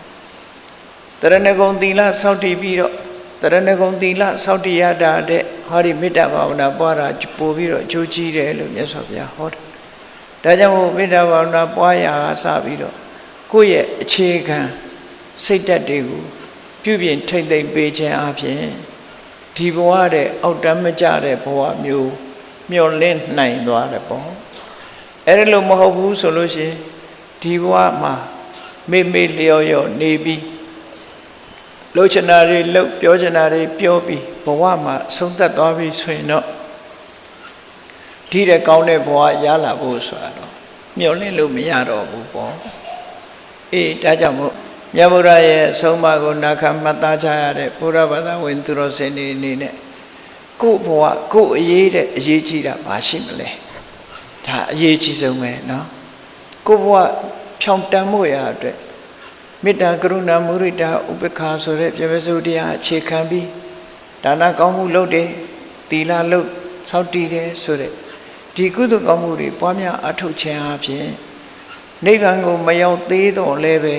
တရဏဂုံသီလစောင့်တည်ပြီးတော့တရဏဂုံသီလစောင့်တည်ရတာတဲ့ဟောဒီမေတ္တာဘာဝနာပွားတာပို့ပြီးတော့အကျိုးကြီးတယ်လို့မြတ်စွာဘုရားဟောတာဒါကြောင့်မို့မေတ္တာဘာဝနာပွားရာကစပြီးတော့ကိုယ့်ရဲ့အခြေခံစိတ်ဓာတ်တွေကိုပြုပြင်ထိမ့်သိမ့်ပေးခြင်းအပြင်ဒီဘဝတဲ့အောက်တမ်းမကျတဲ့ဘဝမျိုးမျောလင့်နိုင်သွားတယ်ပေါ့အဲ့ဒါလို့မဟုတ်ဘူးဆိုလို့ရှိရင်ဒီဘဝမှာမေ့လျော့လျော့နေပြီးလှုပ်ချင်တာတွေလှုပ်ပြောချင်တာတွေပြောပြီးဘဝမှာဆုံးသက်သွားပြီဆိုရင်တော့ဒီတဲ့ကောင်းတဲ့ဘဝရလာဖို့ဆိုတာတော့မျောလင့်လို့မရတော့ဘူးပေါ့အေးဒါကြောင့်မို့မြတ်ဗုဒ္ဓရဲ့အဆုံးအမကိုနာခံမှတ်သားကြရတဲ့ဘုရားဘာသာဝင်သူတော်စင်တွေအနေနဲ့ကိုယ့်ဘဝကိုယ့်အရေးတဲ့အရေးကြီးတာမရှိမလဲဒါအရေးကြီးဆုံးပဲเนาะကိုယ့်ဘဝဖြောင့်တန်းမှုရအတွက်မေတ္တာကရုဏာမုဒိတာဥပေက္ခာဆိုတဲ့ပြည့်စုံတရားအခြေခံပြီးဒါနကောင်းမှုလုပ်တယ်သီလလုပ်စောင့်တည်တယ်ဆိုတဲ့ဒီကုသိုလ်ကောင်းမှုတွေပွားများအထောက်ခြင်းအပြင်နိဗ္ဗာန်ကိုမရောက်သေးတော့လည်းပဲ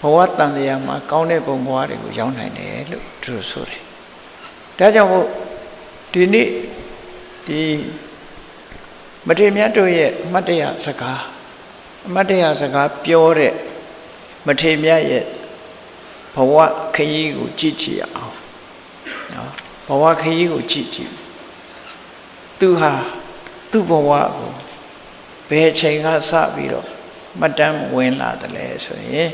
ဘဝတန်တရားမှာကောင်းတဲ့ဘုံဘဝတွေကိုရောက်နိုင်တယ်လို့သူတို့ဆိုတယ်ဒါကြောင့်မို့ဒီနေ့ဒီမထေရမြတ်တို့ရဲ့အမတ်တရားစကားပြောတဲ့မထေရမြတ်ရဲ့ဘဝခရီးကိုကြည့်အောင်နော်ဘဝခရီးကိုကြည့်သူဟာသူ့ဘဝကိုဘယ်ချိန်ကစပြီးတော့မတမ်းဝင်လာတယ်လဲဆိုရင်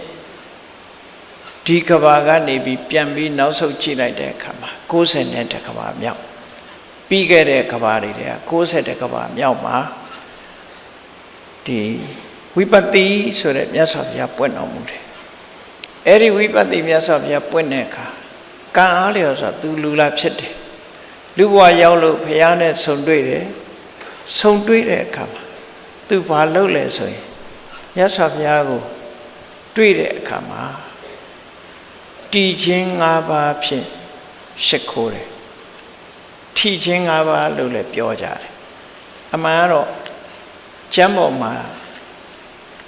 ဒီကဘာကနေပြီးပြန်ပြီးနောက်ဆုတ်ကြည့်လိုက်တဲ့အခါမှာ90နဲ့တကဘာမြောက်ပြီးခဲ့တဲ့ကဘာတွေတည်းက90တကဘာမြောက်မှာဒီ ဝိပဿတိဆိုတဲ့မြတ်စွာဘုရားပွင့်တော်မူတယ်အဲ့ဒီဝိပဿတိမြတ်စွာဘုရားပွင့်တဲ့အခါကံအားလျော်စွာသူလူလာဖြစ်တယ်လူဘဝရောက်လို့ဘုရားနဲ့ဆုံတွေ့တယ်ဆုံတွေ့တဲ့အခါမှာသူဘာလုပ်လဲဆိုရင်မြတ်စွာဘုရားကိုတွေ့တဲ့အခါမှာတည်ခြင်း၅ပါးဖြင့်ရှိခိုးတယ်ထီခြင်း၅ပါးလို့လည်းပြောကြတယ်အမှန်ကတော့ကျမ်းပေါ်မှာ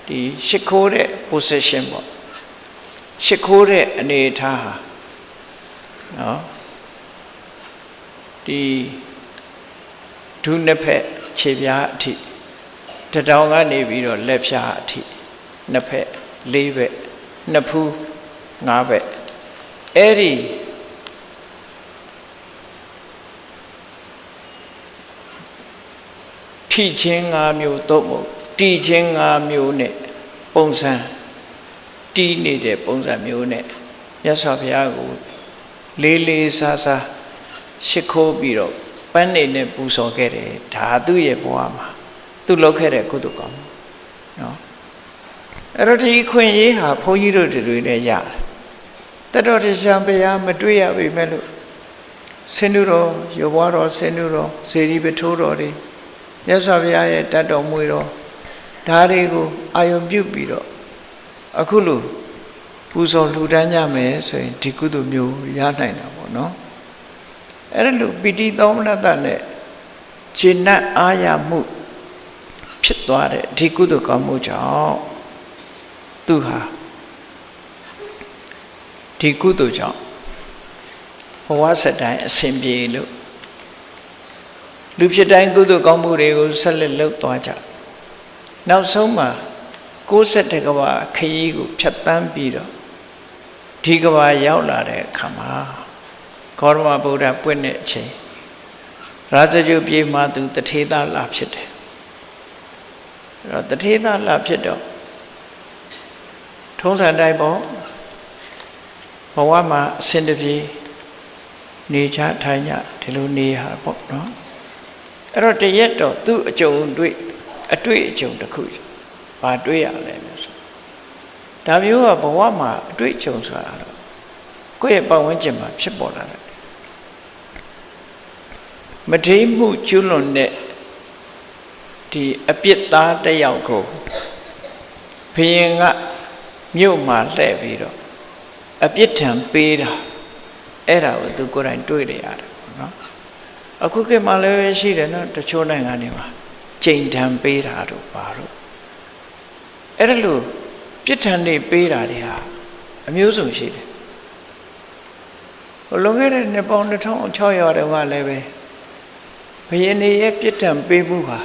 ဒီရှိခိုးတဲ့ position ပေါ့ရှိခိုးတဲ့အနေအထားဟာနော်ဒီဒုနှစ်ဖက်ခြေပြားအထိတတောင်ကနေပြီးတော့လက်ဖြားအထိနှစ်ဖက်၄ဘက်နှစ်ဖူး၅ဘက်အဲ့ဒီထိချင်း၅မျိုးသို့မဟုတ်တီချင်း၅မျိုးနဲ့ပုံစံတီးနေတဲ့ပုံစံမျိုးနဲ့မြတ်စွာဘုရားကိုလေးလေးစားစားရှိခိုးပြီးတော့ပန်းနေနဲ့ပူဇော်ခဲ့တယ်ဒါသူ့ရဲ့ဘဝမှာသူလုပ်ခဲ့တဲ့ကုသိုလ်ကောင်းနော်အဲ့တော့ဒီခွင့်ရေးဟာဘုန်းကြီးတို့တွေနဲ့ရတယ်တတော်တရားဘုရားမတွေ့ရပေမဲ့လို့ဆင်းနုတော်ရောဘွားတော်ဆင်းနုတော်စေတီပထိုးတော်တွေမြတ်စွာဘုရားရဲ့တတ်တော်မွေတော်ဒါတွေကိုအာယုံပြုပြီးတော့အခုလိုပူဇော်လှူဒန်းကြမယ်ဆိုရင်ဒီကုသိုလ်မျိုးရနိုင်တာပေါ့နော်အဲ့ဒါလို့ပိဋိသောမနတနဲ့ခြေနှက်အားရမှုဖြစ်သွားတဲ့ဒီကုသိုလ်ကောင်းမှုကြောင့်သူဟာဒီကုသိုလ်ကြောင့်ဘဝဆက်တိုင်းအစဉ်ပြေလို့လူဖြစ်တိုင်းကုသိုလ်ကောင်းမှုတွေကိုဆက်လက်လုပ်သွားကြနောက်ဆုံးမှာ62ကဘာခရီးကိုဖြတ်တန်းပြီးတော့ဒီကဘာရောက်လာတဲ့အခါမှာဂေါရမဗုဒ္ဓပွင့်တဲ့အချိန်ရာဇဂုပြေမှာသူတထေသလာဖြစ်တယ်အဲ့တော့တထေသလာဖြစ်တော့ထုံးစံတိုင်းပေါ့ဘဝမှာအစဉ်တပြေနေချထိုင်ညဒီလိုနေရပေါ့နော်အဲ့တော့တရက်တော့သူ့အကြုံအတွေ့အကြုံတစ်ခုဘာတွေ့ရလဲဆိုဒါမျိုးကဘဝမှာအတွေ့အကြုံဆိုတာတော့ကိုယ့်ရဲ့ပတ်ဝန်းကျင်မှာဖြစ်ပေါ်လာတယ်မထိမှုကျွလွန်တဲ့ဒီအပြစ်သားတစ်ယောက်ကိုဘုရင်ကမြို့မှာလှည့်ပြီးတော့အပြစ်ထံပေးတာအဲ့ဒါကိုသူကိုယ်တိုင်တွေ့ရရတယ်နော်အခုခေတ်မှာလည်းရှိတယ်နော်တချို့နိုင်ငံတွေမှာကြိမ်ထံပေးတာတို့ပါတော့အဲ့ဒါလို့ပြစ်ထံနေပေးတာတွေဟာအမျိုးစုံရှိတယ်ဟိုလွန်ခဲ့တဲ့နှစ်ပေါင်း2600တုန်းကလည်းပဲဘုရင်ရဲ့ပြစ်ထံပေးမှုဟာ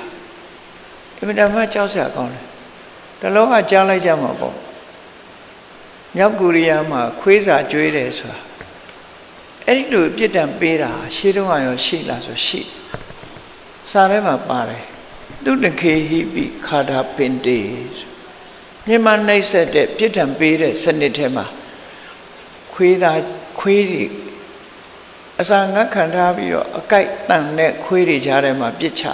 အမြဲတမ်းကြောက်စရာကောင်းတယ်တလုံးကကြားလိုက်ကြမှာပေါ့မြောက်ကိုရီးယားမှာခွေးစာကျွေးတယ်ဆိုတာအဲ့ဒီလိုပြစ်ဒဏ်ပေးတာရှေးတုန်းကရောရှိလားဆိုရှိစာထဲမှာပါတယ်သူတခေဟိပိခါဒပင်တေမြင်မနှိပ်စက်တဲ့ပြစ်ဒဏ်ပေးတဲ့စနစ်ထဲမှာခွေးတွေအစာငတ်ခံထားပြီးတော့အကြိုက်တန်တဲ့ခွေးတွေကြားထဲမှာပြစ်ချ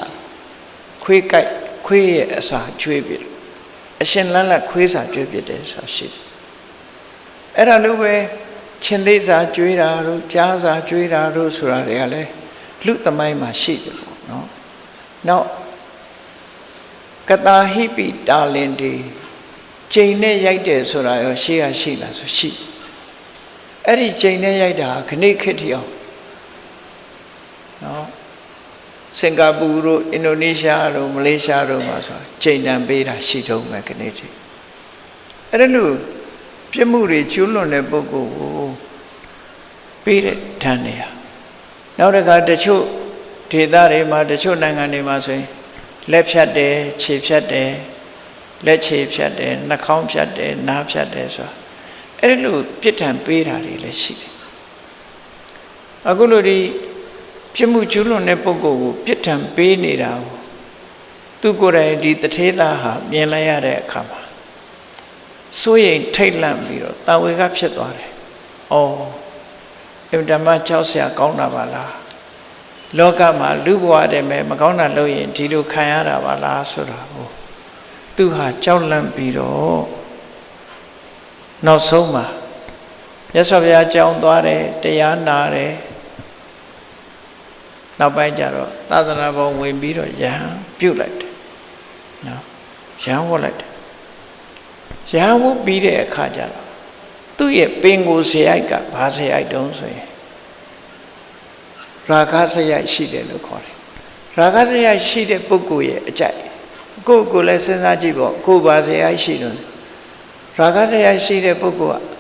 ခွေးကြိုက်ခွေးရဲ့အစာကျွေးပြီးအရှင်လန်းလက်ခွေးစာကျွေးပြတယ်ဆိုတာရှိတယ်အဲ့ဒါလိုပဲချင်းသေးစာကျွေးတာတို့ကြားစာကျွေးတာတို့ဆိုတာတွေကလည်းလူသမိုင်းမှာရှိတယ်ပေါ့နော်နောက်ကတာဟိပိတာလင်တီချိန်နဲ့ရိုက်တယ်ဆိုတာရောရှေ့ရှိလားဆိုရှိအဲ့ဒီချိန်နဲ့ရိုက်တာခဏခေတ်ထီအောင်နော်စင်ကာပူတို့အင်ဒိုနီးရှားတို့မလေးရှားတို့မှာဆိုချိန်တန်ပေးတာရှိတော့မယ်ခဏထီအဲ့ဒါလို့ပြစ်မှုတွေကျူးလွန်တဲ့ပုဂ္ဂိုလ်ကိုပေးတဲ့ဓာတ်နေရနောက်တစ်ခါတချို့ဒေသတွေမှာတချို့နိုင်ငံတွေမှာဆိုရင်လက်ဖြတ်တယ်ခြေဖြတ်တယ်လက်ခြေဖြတ်တယ်နှာခေါင်းဖြတ်တယ်နားဖြတ်တယ်ဆိုတာအဲ့ဒီလိုပြစ်ဒဏ်ပေးတာတွေလည်းရှိတယ်အခုလိုဒီပြစ်မှုကျူးလွန်တဲ့ပုဂ္ဂိုလ်ကိုပြစ်ဒဏ်ပေးနေတာကိုသူကိုယ်တိုင်ဒီတထေသာဟာမြင်လိုက်ရတဲ့အခါမှာစိုးရိမ်ထိတ်လန့်ပြီးတော့တာဝေကဖြစ်သွားတယ်။အော်အင်တမကြောက်စရာကောင်းတာပါလား။လောကမှာလူဘဝတည်းမဲ့မကောင်းတာလုပ်ရင်ဒီလိုခံရတာပါလားဆိုတာကို သူဟာကြောက်လန့်ပြီးတော့နောက်ဆုံးမှာမြတ်စွာဘုရားကြောင်းသွားတယ်တရားနာတယ်နောက်ပိုင်းကျတော့သာသနာပေါ်ဝင်ပြီးတော့ယဟန်ပြုတ်လိုက်တယ်နော်ယဟန်ဝတ်လိုက်တယ်ယဟန်ဝတ်ပြီးတဲ့အခါကျတော့သူ့ရဲ့ပင်ကိုဇေယိုက်ကဘာဇေယိုက်တုံးဆိုရင်ရာဂဇေယိုက်ရှိတယ်လို့ခေါ်တယ်ရာဂဇေယိုက်ရှိတဲ့ပုဂ္ဂိုလ်ရဲ့အကြိုက်ကိုယ်လည်းစဉ်းစားကြည့်ပေါ့ကိုယ်ဘာဇေယိုက်ရှိတယ်ရာဂဇေယိုက်ရှိတဲ့ပုဂ္ဂိုလ်က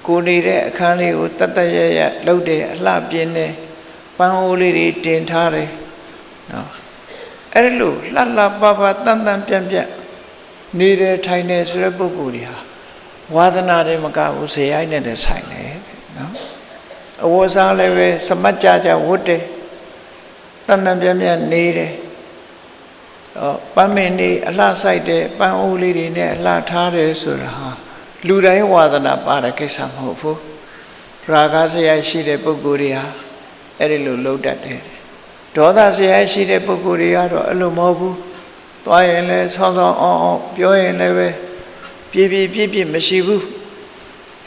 ကိုနေတဲ့အခန်းလေးကိုတတ်တရရလှုပ်တယ်အလှပြင်းတယ်ပန်းအိုးလေးတွေတင်ထားတယ်နော်အဲ့ဒီလိုလှလှပပတန်တန်ပြန့်ပြန့်နေတယ်ထိုင်တယ်ဆိုတဲ့ပုဂ္ဂိုလ်တွေဟာဝါသနာတွေမကဘူးဇေယိုက်နဲ့ဆိုင်တယ်နော်အဝတ်စားလည်းပဲစမတ်ကြကြဝတ်တယ်တန်တန်ပြန့်ပြန့်နေတယ်ပန်းမင်းနေအလှဆိုင်တယ်ပန်းအိုးလေးတွေနဲ့အလှထားတယ်ဆိုတာဟာလူတိုင်းဝါသနာပါတဲ့ကိစ္စမဟုတ်ဘူးရာဂဇေယိုက်ရှိတဲ့ပုဂ္ဂိုလ်တွေဟာအဲ့ဒီလိုလုပ်တတ်တယ်ဒေါသဇေယိုက်ရှိတဲ့ပုဂ္ဂိုလ်တွေကတော့အဲ့လိုမဟုတ်ဘူးသွားရင်လည်းဆောင်းဆောင်းအောင်ပြောရင်လည်းပဲပြည့်မရှိဘူး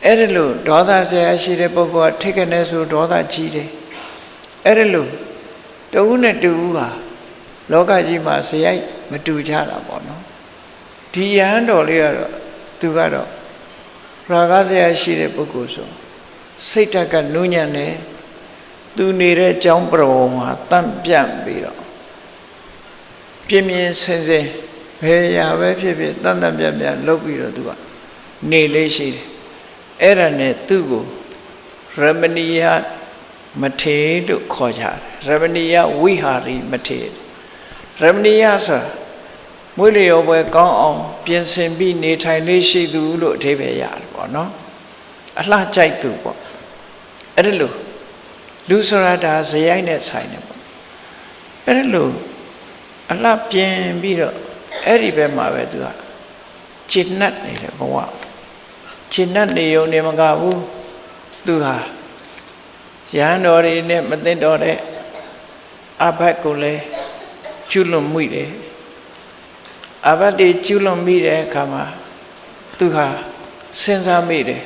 အဲ့ဒီလိုဒေါသဇေယိုက်ရှိတဲ့ပုဂ္ဂိုလ်ကထိတ်ကနေဆိုဒေါသကြီးတယ်အဲ့ဒီလိုတဦးနဲ့တဦးဟာလောကကြီးမှာဇေယိုက်မတူကြတာပေါ့နော်ဒီယဟန်တော်လေးကတော့သူကတော့ရာဂဇေယိုက်ရှိတဲ့ပုဂ္ဂိုလ်ဆိုစိတ်ဓာတ်ကနုညံ့တယ်သူနေတဲ့ကြောင်းပရဝုံမှာတန့်ပြန့်ပြီးတော့ပြင်းပြင်းစင်စင်ဘယ်ရာပဲဖြစ်ဖြစ်တန့်တန့်ပြန့်ပြန့်လုပ်ပြီးတော့သူကနေလေးရှိတယ်အဲ့ဒါနဲ့သူ့ကိုရမဏီယမထေလို့ခေါ်ကြတယ်ရမဏီယဝိဟာရီမထေရမဏီယဆိုတာမွေးလျော်ပွဲကောင်းအောင်ပြင်ဆင်ပြီးနေထိုင်လေးရှိသူလို့အဓိပ္ပာယ်ရတယ်ပေါ့နော်အလှကြိုက်သူပေါ့အဲ့ဒါလို့လူဆိုတာဒါဇေယိုက်နဲ့ဆိုင်တယ်ပေါ့အဲ့ဒါလို့အလှပြင်ပြီးတော့အဲ့ဒီဘက်မှာပဲသူကကျင့်납နေတယ်ဘဝကျင့်납နေုံနေမကဘူးသူဟာရဟန်းတော်တွေနဲ့မသိတော့တဲ့အဘတ်ကိုလည်းကျွလွန်မှုတယ်အဘတ်တွေကျွလွန်မိတဲ့အခါမှာသူဟာစဉ်းစားမိတယ်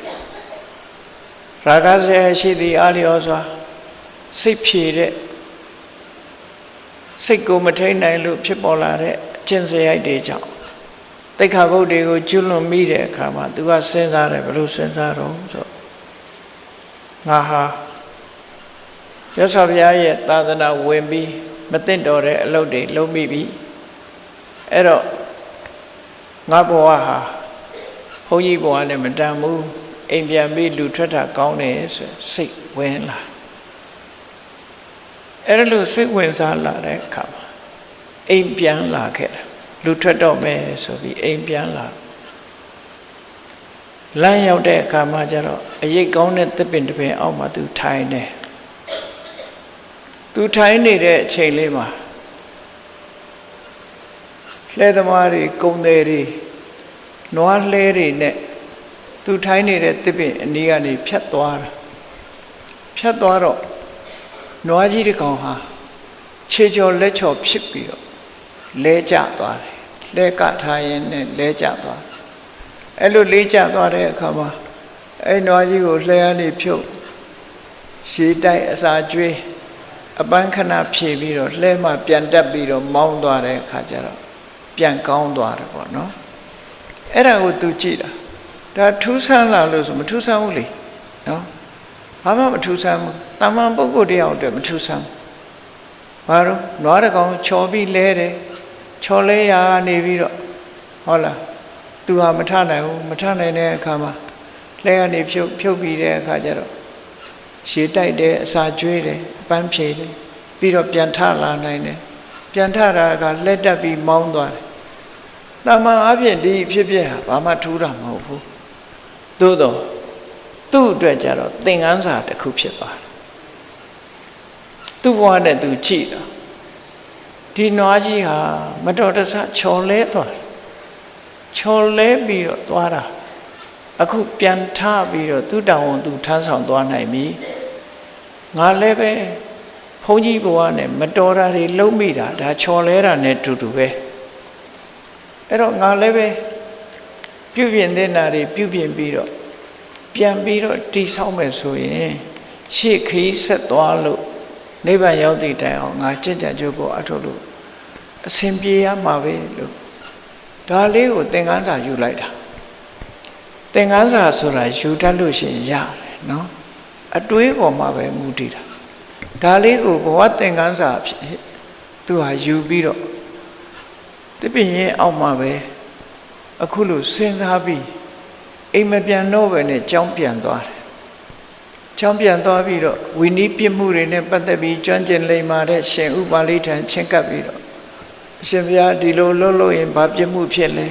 ရာဂဇေရှိသည့်အာလျောစွာစိတ်ဖြည့်တဲ့စိတ်ကိုမထိန်နိုင်လို့ဖြစ်ပေါ်လာတဲ့အကျင့်စရိုက်တွေကြောင့်တိက္ခာဘုတ်တွေကိုကျွလွန်မိတဲ့အခါမှာသူကစဉ်းစားတယ်ဘယ်လိုစဉ်းစားတော့ဆိုငါဟာမြတ်စွာဘုရားရဲ့သာသနာဝင်ပြီးမသိတော့တဲ့အလုပ်တွေလုပ်မိပြီအဲ့တော့ငါဘဝဟာဘုန်းကြီးဘဝနဲ့မတန်ဘူးအိမ်ပြန်ပြီးလူထွက်တာကောင်းတယ်ဆိုစိတ်ဝင်လာအဲ့လိုစိတ်ဝင်စားလာတဲ့အခါမှာအိမ်ပြန်လာခဲ့တာလူထွက်တော့မယ်ဆိုပြီးအိမ်ပြန်လာလမ်းရောက်တဲ့အခါမှာကျတော့အရိပ်ကောင်းတဲ့သစ်ပင်တစ်ပင်အောက်မှာသူထိုင်နေသူထိုင်နေတဲ့အချိန်လေးမှာလှဲသမားတွေကုံတယ်တွေနွားလှဲတွေနဲ့သူထိုင်နေတဲ့သစ်ပင်အနီးကနေဖြတ်သွားတာဖြတ်သွားတော့နွားကြီးတစ်ကောင်ဟာခြေချော်လက်ချော်ဖြစ်ပြီးတော့လဲကျသွားတယ်လဲကထားရင်နဲ့လဲကျသွားအဲ့လိုလဲကျသွားတဲ့အခါမှာအဲ့နွားကြီးကိုလှဲကနေဖြုတ်ရှည်တိုက်အစာကျွေးအပန်းခဏဖြည့်ပြီးတော့လှဲမှပြန်တက်ပြီးတော့မောင်းသွားတဲ့အခါကျတော့ပြန်ကောင်းသွားတယ်ပေါ့နော်အဲ့ဒါကိုသူကြည့်တာဒါထူးဆန်းလာလို့ဆိုမထူးဆန်းဘူးလေနော်ဘာမှမထူးဆန်းဘူးတာမန်ပုဂ္ဂိုလ်တယောက်အတွက်မထူးဆန်းဘူးဘာလို့နွားတကောင်ချော်ပြီးလဲတယ်ချော်လဲရာနေပြီးတော့ဟုတ်လားသူဟာမထနိုင်ဘူးမထနိုင်တဲ့အခါမှာလဲကနေဖြုတ်ပြီးတဲ့အခါကျတော့ရှည်တိုက်တယ်အစာကျွေးတယ်အပန်းဖြေတယ်ပြီးတော့ပြန်ထလာနိုင်တယ်ပြန်ထတာကလက်တက်ပြီးမောင်းသွားတယ်တာမန်အဖြစ်ဒီဖြစ်ဖြစ်ဟာဘာမှထူးတာမဟုတ်ဘူးသို့တော့သူ့အတွက်ကြတော့သင်ခန်းစာတစ်ခုဖြစ်သွားတယ်သူ့ဘဝနဲ့သူကြည့်တာဒီနွားကြီးဟာမတော်တဆချော်လဲသွားတယ်ချော်လဲပြီးတော့သွားတာအခုပြန်ထပြီးတော့သူ့တောင်ဝန်သူထမ်းဆောင်သွားနိုင်ပြီငါလည်းပဲဘုန်းကြီးဘဝနဲ့မတော်တာတွေလုံးမိတာဒါချော်လဲတာနဲ့တူတူပဲ အဲ့တော့ငါလည်းပဲပြုပြင်တဲ့နာတွေပြုပြင်ပြီးတော့ပြန်ပြီးတော့တိဆောက်မယ်ဆိုရင်ရှေ့ခရီးဆက်သွားလို့နိဗ္ဗာန်ရောက်တဲ့တိုင်အောင်ငါကြက်ကြကြုတ်ကိုအထုတ်လို့အစဉ်ပြေရမှာပဲလို့ဒါလေးကိုသင်္ကန်းစာယူလိုက်တာသင်္ကန်းစာဆိုတာယူတတ်လို့ရှိရင်ရတယ်နော်အတွေးပေါ်မှာပဲမူတည်တာဒါလေးကိုဘဝသင်္ကန်းစာဖြစ်သူဟာယူပြီးတော့တပည့်ရင်အောက်မှာပဲအခုလို့စဉ်းစားပြီးအိမ်မပြန်တော့ပဲနဲ့ကြောင်းပြန်သွားတယ်ကြောင်းပြန်သွားပြီးတော့ဝိနည်းပြမှုတွေနဲ့ပတ်သက်ပြီးကျွမ်းကျင်လိမ္မာတဲ့ရှင်ဥပါလိထံချင်းကပ်ပြီးတော့အရှင်ဘုရားဒီလိုလှုပ်လို့ရင်ဘာပြမှုဖြစ်လဲ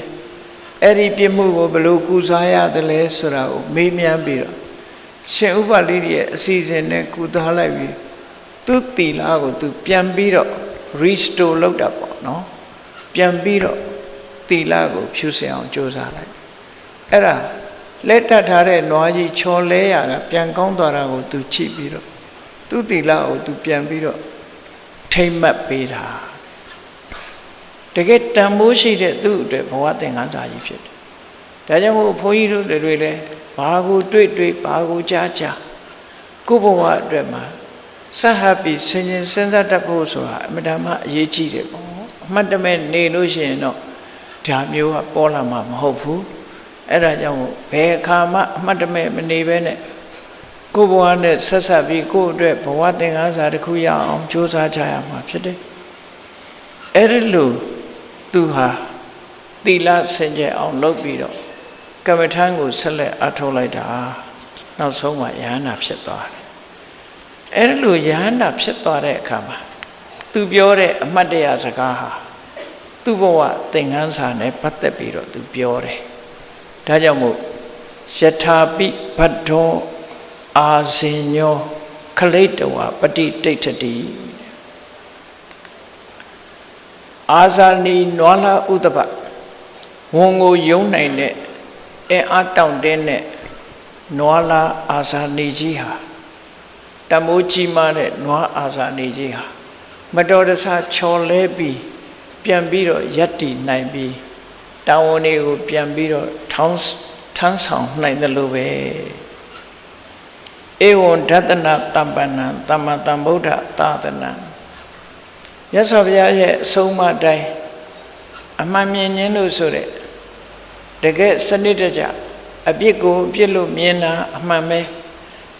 အဲ့ဒီပြမှုကိုဘယ်လိုကုစားရတယ်လဲဆိုတာကိုမေးမြန်းပြီးတော့ရှင်ဥပါလိရဲ့အစီအစဉ်နဲ့ကုသလိုက်ပြီးသူ့တီလာကိုသူပြန်ပြီးတော့ restore လုပ်တာပေါ့နော်ပြန်ပြီးတော့တီလာကိုဖြူစင်အောင်ကြိုးစားလိုက်အဲ့ဒါလက်တတ်ထားတဲ့နွားကြီးချော်လဲရကပြန်ကောင်းသွားတာကိုသူချိပြီးတော့သူ့တီလာကိုသူပြန်ပြီးတော့ထိမ့်မှတ်ပေးတာတကယ်တန်ဖိုးရှိတဲ့သူ့အတွက်ဘဝသင်္ကန်းစာကြီးဖြစ်တယ်ဒါကြောင့်မို့ဘုန်းကြီးတို့တွေလည်းဘာကိုတွေ့ဘာကိုကြားကိုယ့်ဘဝအတွက်မှာဆက်ဟပ်ပြီးစဉ်းစားတတ်ဖို့ဆိုတာအမှန်တမ်းအရေးကြီးတယ်ပေါ့အမှတ်တမဲ့နေလို့ရှိရင်တော့ဒါမျိုးကပေါ်လာမှာမဟုတ်ဘူးအဲ့ဒါကြောင့်ဘယ်အခါမှအမှတ်တမဲ့မနေဘဲနဲ့ကိုယ့်ဘဝနဲ့ဆက်ဆက်ပြီးကိုယ့်အတွက်ဘဝသင်္ကန်းစာတစ်ခုရအောင်ကြိုးစားကြရမှာဖြစ်တယ်အဲ့ဒီလိုသူဟာသီလစင်ကြယ်အောင်လုပ်ပြီးတော့ကမ္မထံကိုဆက်လက်အထောက်လိုက်တာနောက်ဆုံးမှယဟန္တာဖြစ်သွားတယ်အဲ့ဒီလိုယဟန္တာဖြစ်သွားတဲ့အခါမှာသူပြောတဲ့အမှတ်တရစကားဟာသူ့ဘဝသင်္ကန်းစာနဲ့ပတ်သက်ပြီးတော့သူပြောတယ်ဒါကြောင့်မို့ယထာပိဘဒ္ဒောအာဇင်ညောခလိတဝပฏิတိဋ္ဌတိအာဇာနီနွာလာဥဒ္ဒပဝန်ကိုယုံနိုင်တဲ့အင်အားတောင့်တင်းတဲ့နွာလာအာဇာနီကြီးဟာတမိုးကြီးမားတဲ့နွားအာဇာနီကြီးဟာမတော်တဆချော်လဲပြီးပြန်ပြီးတော့ယက်တည်နိုင်ပြီးတာဝန်တွေကိုပြန်ပြီးတော့ထမ်းဆောင်နိုင်တယ်လို့ပဲဧဝံဒသနာတမ္ပဏံသမ္မာသမ္ဗုဒ္ဓသာသနာမြတ်စွာဘုရားရဲ့အဆုံးအမတိုင်းအမှန်မြင်ခြင်းလို့ဆိုတဲ့တကယ်စနစ်တကျအပြစ်ကိုအပြစ်လို့မြင်တာအမှန်ပဲ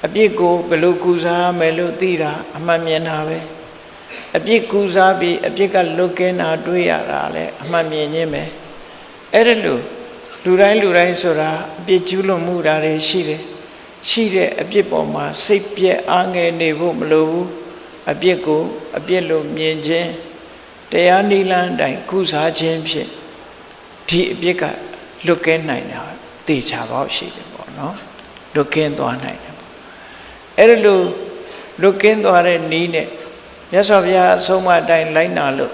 အပြစ်ကိုဘယ်လိုကုစားမယ်လို့သိတာအမှန်မြင်တာပဲအပြစ်ကုစားပြီးအပြစ်ကလွတ်ကင်းတာတွေ့ရတာလည်းအမှန်မြင်ခြင်းပဲအဲ့ဒါလို့လူတိုင်းဆိုတာအပြစ်ကျူးလွန်မှုတာတွေရှိတယ်ရှိတဲ့အပြစ်ပေါ်မှာစိတ်ပြက်အားငယ်နေဖို့မလိုဘူးအပြစ်ကိုအပြစ်လို့မြင်ခြင်းတရားနိလန်းတိုင်းကုစားခြင်းဖြင့်ဒီအပြစ်ကလွတ်ကင်းနိုင်တာသိချပေါက်ရှိတယ်ပေါ့နော်လွတ်ကင်းသွားနိုင်တယ်ပေါ့အဲ့ဒါလို့လွတ်ကင်းသွားတဲ့နည်းနဲ့မြတ်စွာဘုရားအဆုံးအမအတိုင်းလိုက်နာလို့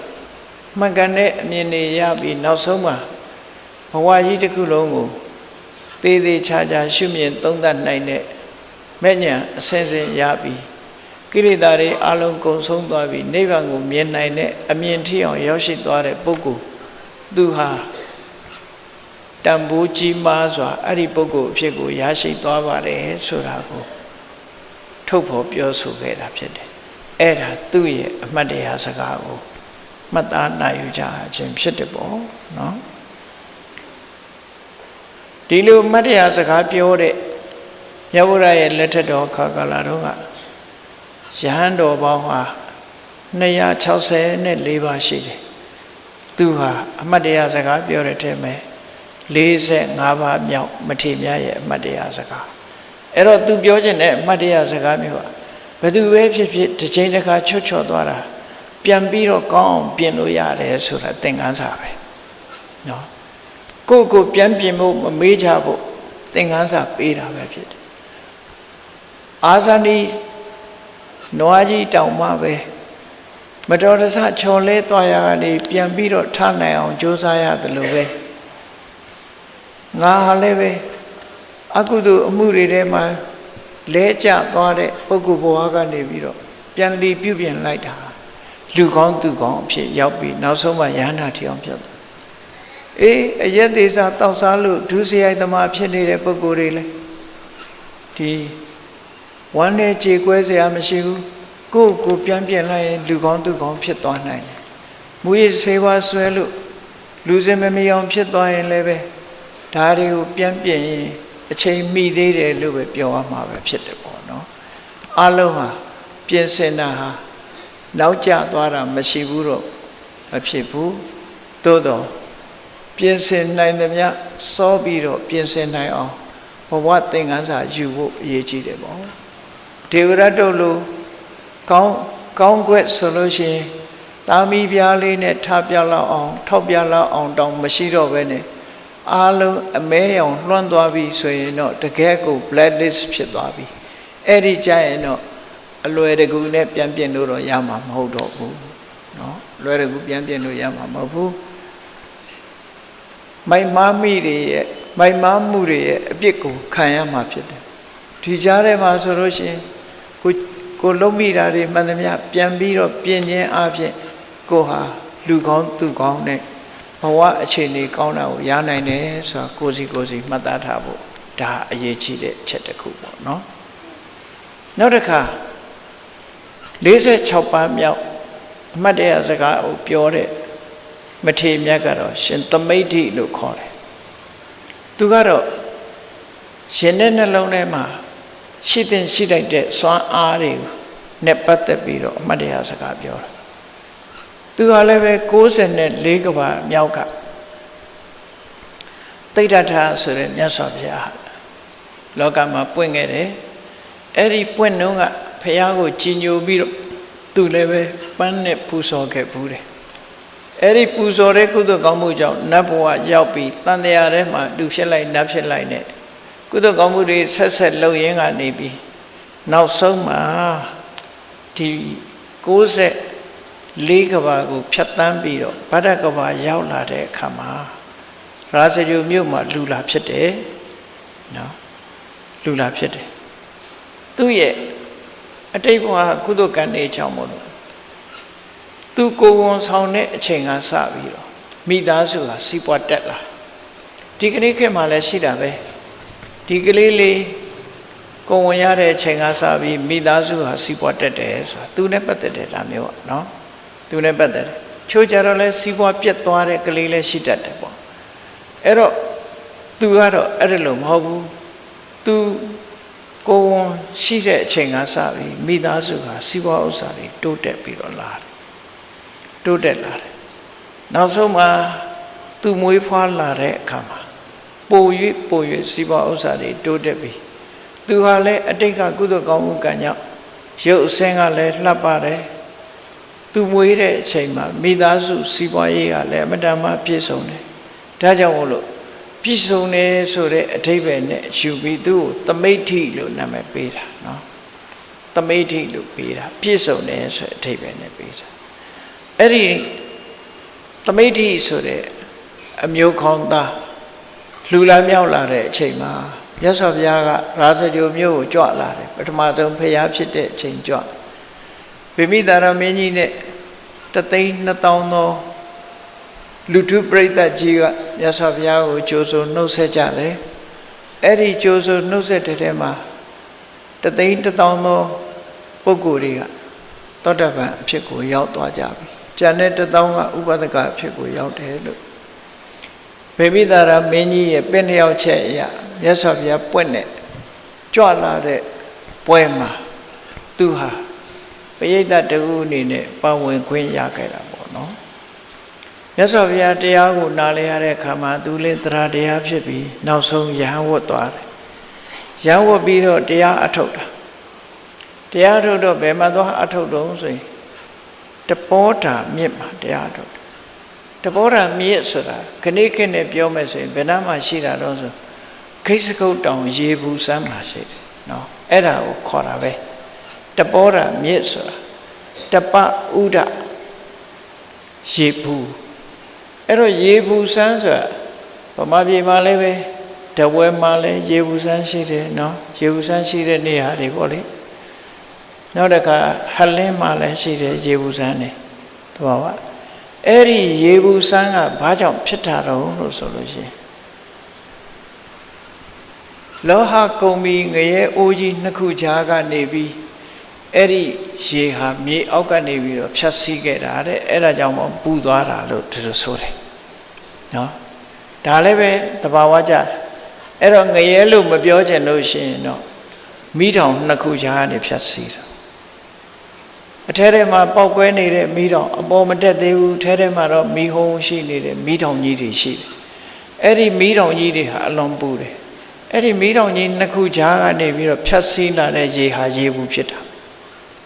မှန်ကန်တဲ့အမြင်တွေရပြီးနောက်ဆုံးမှာဘဝကြီးတစ်ခုလုံးကိုသေသေးချာချာရှုမြင်သုံးသပ်နိုင်တဲ့မဲ့ညာအစဉ်စဉ်ရပြီးကိလေသာတွေအလုံးကုန်ဆုံးသွားပြီးနိဗ္ဗာန်ကိုမြင်နိုင်တဲ့အမြင်ထိအောင်ရောက်ရှိသွားတဲ့ပုဂ္ဂိုလ်သူဟာတန်ဖိုးကြီးမားစွာအဲ့ဒီပုဂ္ဂိုလ်အဖြစ်ကိုရရှိသွားပါတယ်ဆိုတာကိုထုတ်ဖော်ပြောဆိုခဲ့တာဖြစ်တယ်အဲ့ဒါသူ့ရဲ့အမှတ်တရစကားကိုမှတ်သားနိုင်ယူကြခြင်းဖြစ်တယ်ပေါ့နော်ဒီလိုအမှတ်တရစကားပြောတဲ့မြတ်ဗုဒ္ဓရဲ့လက်ထက်တော်ခါကာလတုန်းကယဟန်တော်ပေါင်းဟာ264ပါးရှိတယ်သူဟာအမှတ်တရစကားပြောတဲ့ထဲမှာ45ပါးမြောက်မထေရမြတ်ရဲ့အမှတ်တရစကားအဲ့တော့သူပြောခြင်းတဲ့အမှတ်တရစကားမျိုးဟာဘယ်သူပဲဖြစ်ဖြစ်တစ်ချိန်တစ်ခါချွတ်ချော်သွားတာပြန်ပြီးတော့ကောင်းအောင်ပြင်လို့ရတယ်ဆိုတာသင်ခန်းစာပဲနော်ကိုပြန်ပြင်ဖို့မမေးကြဖို့သင်ခန်းစာပေးတာပဲဖြစ်တယ်အာဇာနီနွားကြီးတောင်မှပဲမတော်တဆချော်လဲသွားရကနေပြန်ပြီးတော့ထနိုင်အောင်ကြိုးစားရတယ်လို့ပဲငါဟာလည်းပဲအကုသိုလ်အမှုတွေထဲမှာလဲကျသွားတဲ့ပုဂ္ဂိုလ်ဘဝကနေပြီးတော့ပြန်လီပြုပြင်လိုက်တာလူကောင်းသူကောင်းအဖြစ်ရောက်ပြီးနောက်ဆုံးမှယဟန္တာထီအောင်ဖြစ်တယ် အရက်သေးစားတောက်စားလို့ဒုစရိုက်သမားဖြစ်နေတဲ့ပုဂ္ဂိုလ်တွေလည်းဒီဝမ်းနဲ့ကြေကွဲစရာမရှိဘူးကိုပြန်ပြင်လိုက်ရင်လူကောင်းသူကောင်းဖြစ်သွားနိုင်တယ်မူရစ်ဆေးဝါးဆွဲလို့လူစင်မမြောင်ဖြစ်သွားရင်လည်းပဲဒါတွေကိုပြန်ပြင်ရင်အချိန်မိသေးတယ်လို့ပဲပြောရမှာပဲဖြစ်တယ်ပေါ့နော်အလုံးဟာပြင်ဆင်တာဟာနောက်ကျသွားတာမရှိဘူးတော့မဖြစ်ဘူးသို့တော့ပြင်ဆင်နိုင်သမျှစောပြီးတော့ပြင်ဆင်နိုင်အောင်ဘဝသင်္ကန်းစာယူဖို့အရေးကြီးတယ်ပေါ့ဒေဝရတ်တို့လိုကောင်းကွက်ဆိုလို့ရှိရင်တာမီပြားလေးနဲ့ထားပြလောက်အောင်ထောက်ပြလောက်အောင်တောင်မရှိတော့ဘဲနဲ့အားလုံးအမဲရောင်လွှမ်းသွားပြီဆိုရင်တော့တကယ်ကို blacklist ဖြစ်သွားပြီအဲ့ဒီကြရင်တော့အလွယ်တကူနဲ့ပြန်ပြင်လို့တော့ရမှာမဟုတ်တော့ဘူးเนาะလွယ်တကူပြန်ပြင်လို့ရမှာမဟုတ်ဘူးမိုက်မားမှုတွေရဲ့အပြစ်ကိုခံရမှာဖြစ်တယ်ဒီကြားထဲမှာဆိုလို့ရှိရင်ကိုလုံးမိတာတွေမှန်သမျှပြန်ပြီးတော့ပြင်ခြင်းအပြင်ကိုဟာလူကောင်းသူကောင်းနဲ့ဘဝအခြေအနေကောင်းတာကိုရနိုင်တယ်ဆိုတာကိုစီမှတ်သားထားဖို့ဒါအရေးကြီးတဲ့ချက်တစ်ခုပေါ့နော်နောက်တစ်ခါ46ပါးမြောက်အမှတ်တရစကားကိုပြောတဲ့မထေရမြတ်ကတော့ရှင်သမိဋ္ဌိလို့ခေါ်တယ်သူကတော့ရှင်တဲ့နှလုံးထဲမှာရှိလိုက်တဲ့စွမ်းအားတွေနဲ့ပတ်သက်ပြီးတော့အမှတ်တရစကားပြောတာသူကလည်းပဲ94ကဘာမြောက်ကတိဋ္ဌထဆိုတဲ့မြတ်စွာဘုရားလောကမှာပွင့်ခဲ့တယ်အဲ့ဒီပွင့်နှုံးကဘုရားကိုကြည်ညိုပြီးတော့သူလည်းပဲပန်းနဲ့ပူဇော်ခဲ့ဘူးတယ်အဲ့ဒီပူဇော်တဲ့ကုသိုလ်ကောင်းမှုကြောင့်နတ်ဘဝရောက်ပြီးတန်တရားထဲမှာလူဖြစ်လိုက်နတ်ဖြစ်လိုက်နဲ့ကုသိုလ်ကောင်းမှုတွေဆက်လုပ်ရင်းကနေပြီးနောက်ဆုံးမှာဒီ94ကဘာကိုဖြတ်တန်းပြီးတော့ဗဒ္ဒကဘာရောက်လာတဲ့အခါမှာရာဇဂုမြို့မှာလူလာဖြစ်တယ်နော်လူလာဖြစ်တယ်သူ့ရဲ့အတိတ်ဘဝကုသိုလ်ကံတွေကြောင့်မို့လို့သူကိုယ်ဝန်ဆောင်တဲ့အချိန်ကစပြီးတော့မိသားစုဟာစီးပွားတက်လာဒီကနေ့ခေတ်မှာလည်းရှိတာပဲဒီကလေးလေးကိုယ်ဝန်ရတဲ့အချိန်ကစပြီးမိသားစုဟာစီးပွားတက်တယ်ဆိုတာသူနဲ့ပတ်သက်တဲ့ဒါမျိုးอ่ะเนาะသူနဲ့ပတ်သက်တယ်ချိုးကြတော့လဲစီးပွားပြတ်သွားတဲ့ကလေးလည်းရှိတတ်တယ်ပေါ့အဲ့တော့သူကတော့အဲ့ဒါလို့မဟုတ်ဘူးသူကိုယ်ဝန်ရှိတဲ့အချိန်ကစပြီးမိသားစုဟာစီးပွားဥစ္စာတွေတိုးတက်ပြီးတော့လာတယ်တိုးတက်လာတယ်နောက်ဆုံးမှာသူမွေးဖွားလာတဲ့အခါမှာပို၍စီးပွားဥစ္စာတွေတိုးတက်ပြီးသူဟာလည်းအတိတ်ကကုသိုလ်ကောင်းမှုကံကြောင့်ရုပ်အစင်းကလည်းလှပတယ်သူမွေးတဲ့အချိန်မှာမိသားစုစီးပွားရေးကလည်းအမတန်မှပြည့်စုံတယ်ဒါကြောင့်မို့လို့ပြည့်စုံတယ်ဆိုတဲ့အဓိပ္ပာယ်နဲ့ယူပြီးသူ့ကိုသမိဋ္ဌိလို့နာမည်ပေးတာเนาะသမိဋ္ဌိလို့ပေးတာပြည့်စုံတယ်ဆိုတဲ့အဓိပ္ပာယ်နဲ့ပေးတာအဲ့ဒီသမိဋ္ဌိဆိုတဲ့အမျိုးခေါင်းသားလူလာမြောက်လာတဲ့အချိန်မှာမြတ်စွာဘုရားကရာဇဂုမြို့ကိုကြွလာတယ်ပထမဆုံးဖျားဖြစ်တဲ့အချိန်ကြွဗိမိသာရမင်းကြီးနဲ့3,200,000သောလူထုပရိသတ်ကြီးကမြတ်စွာဘုရားကိုကြိုးဆိုနှုတ်ဆက်ကြတယ်အဲ့ဒီကြိုးဆိုနှုတ်ဆက်တဲ့ထဲမှာ3,100,000သောပုဂ္ဂိုလ်တွေကသောတပန်အဖြစ်ကိုရောက်သွားကြပြီကျန်တဲ့1,000ကဥပဒကအဖြစ်ကိုရောက်တယ်လို့ဗိမိသာရမင်းကြီးရဲ့ပင်လျောက်ချက်အရာမြတ်စွာဘုရားပွင့်တဲ့ကြွလာတဲ့ပွဲမှာသူဟာပရိသတ်တူအနေနဲ့ပါဝင်ခွင့်ရခဲ့တာပေါ့နော်မြတ်စွာဘုရားတရားကိုနားလည်ရတဲ့အခါမှာသူလည်းတရားတရားဖြစ်ပြီးနောက်ဆုံးရဟန်းဝတ်သွားတယ်ရဟန်းဝတ်ပြီးတော့တရားအထုတ်တာတရားထုတ်တော့ဘယ်မှာသွားအထုတ်တော့ဆိုရင်တပောတာမြစ်မှာတရားထုတ်တပောတာမြစ်ဆိုတာခဏခဏပြောမယ်ဆိုရင်ဘယ်နှမှာရှိတာတော့ဆိုခိစကုတ်တောင်ရေဘူးစမ်းမှာရှိတယ်နော်အဲ့ဒါကိုခေါ်တာပဲတပောတာမြစ်ဆိုတာတပဥဒရေဘူးအဲ့တော့ရေဘူးစမ်းဆိုတာဗမာပြည်မှာလည်းပဲတဝဲမှာလည်းရေဘူးစမ်းရှိတယ်နော်ရေဘူးစမ်းရှိတဲ့နေရာတွေပေါ့လေနောက်တစ်ခါဟလင်းမှာလည်းရှိတယ်ရေဘူးစမ်းနေတဘာဝ အဲ့ဒီရေဘူးဆန်းကဘာကြောင့်ဖြစ်တာတော့လို့ဆိုလို့ရှိရင်လောဟကုံမီငရဲအိုးကြီးနှစ်ခုကြားကနေပြီးအဲ့ဒီရေဟာမြေအောက်ကနေပြီးတော့ဖြတ်စည်းခဲ့တာတဲ့အဲ့ဒါကြောင့်မို့ပူသွားတာလို့ဒီလိုဆိုတယ်နော်ဒါလည်းပဲသဘာဝကျအဲ့တော့ငရဲလို့မပြောချင်လို့ရှိရင်တော့မိထောင်နှစ်ခုကြားကနေဖြတ်စည်းတာအထဲထဲမှာပေါက်ကွဲနေတဲ့မိထောင်အပေါ်မတက်သေးဘူးထဲထဲမှာတော့မိဟုံးရှိနေတဲ့မိထောင်ကြီးတွေရှိတယ်အဲ့ဒီမိထောင်ကြီးတွေဟာအလွန်ပူတယ်အဲ့ဒီမိထောင်ကြီးနှစ်ခုကြားကနေပြီးတော့ဖြတ်စည်းလာတဲ့ရေဟာရေဘူးဖြစ်တာ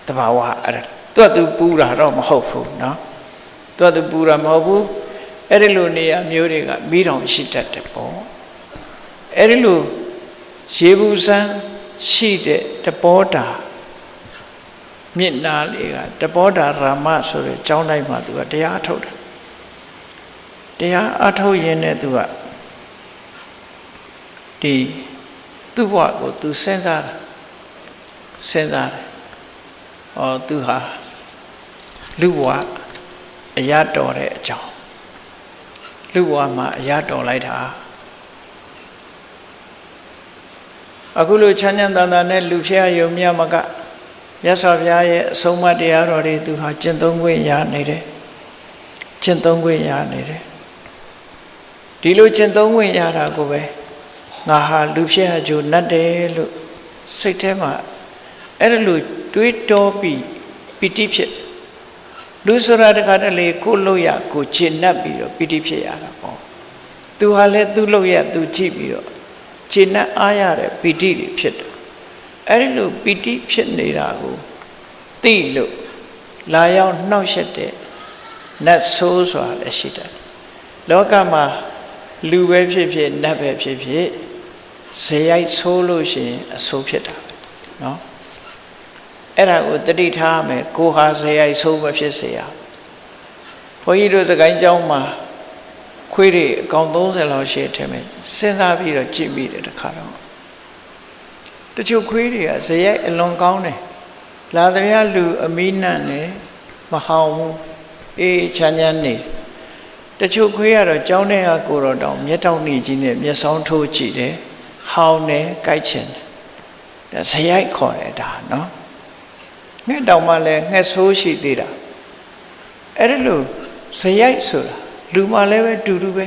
တဘာဝအဲ့ဒါသူပူတာတော့မဟုတ်ဘူးเนาะသူပူတာမဟုတ်ဘူးအဲ့ဒီလိုနေရာမျိုးတွေကမိထောင်ရှိတတ်တယ်ပေါ့အဲ့ဒီလိုရေဘူးဆန်းရှိတဲ့တပောတာမြင့်နာလေးကတပောတာရာမဆိုတဲ့ကျောင်းတိုင်းမှာသူကတရားအထုတ်တယ်တရားအထုတ်ရင်းနဲ့သူကဒီသူ့ဘဝကိုသူစဉ်းစားတယ်သူဟာလူဘဝအရာတော်တဲ့အကြောင်းလူဘဝမှာအရာတော်လိုက်တာအခုလိုချမ်းချမ်းသာသာနဲ့လူဖြစ်ရုံမြတ်မကမြတ်စွာဘုရားရဲ့အဆုံးအမတရားတော်တွေသူဟာကျင့်သုံးခွင့်ရနေတယ်ဒီလိုကျင့်သုံးခွင့်ရတာကိုပဲငါဟာလူဖြစ်အကျိုးနဲ့တယ်လို့စိတ်ထဲမှာအဲ့ဒါလိုတွေးတောပြီးပီတိဖြစ်လူဆိုတာတခါတလေကိုလို့ရကိုကျင့်납ပြီးတော့ပီတိဖြစ်ရတာပေါ့သူဟာလည်းသူ့လို့ရသူကြည့်ပြီးတော့ကျင့်납အားရတဲ့ပီတိတွေဖြစ်တယ်အဲ့ဒီလိုပီတိဖြစ်နေတာကိုသိလို့လာရောက်နှောက်ယှက်တဲ့နတ်ဆိုးဆိုတာလည်းရှိတယ်လောကမှာလူပဲဖြစ်ဖြစ်နတ်ပဲဖြစ်ဖြစ်ဇေယိုက်ဆိုးလို့ရှိရင်အဆိုးဖြစ်တာပဲเนาะအဲ့ဒါကိုတတိထားမယ်ကိုဟာဇေယိုက်ဆိုးမဖြစ်စေရဘုန်းကြီးတို့စကိုင်းကျောင်းမှာခွေးတွေအကောင်30လောက်ရှိတယ်မယ်စဉ်းစားပြီးတော့ကြည့်မိတယ်တခါတော့တချို့ခွေးတွေကဇေယိုက်အလွန်ကောင်းတယ်လာသမျှလူအမီးနတ်နဲ့မဟောင်ဘူးအေးချမ်းချမ်းနေတချို့ခွေးကတော့ကျောင်းထဲကကိုတော်တောင်မျက်တောင်နေကြီးနဲ့မျက်စောင်းထိုးကြည့်တယ်ဟောင်းတယ်ကြိုက်ချင်တယ်ဇေယိုက်ခေါ်တယ်ဒါနော်ငှက်တောင်မှလည်းငှက်ဆိုးရှိသေးတာအဲ့ဒါလို့ဇေယိုက်ဆိုတာလူမှလည်းပဲတူတူပဲ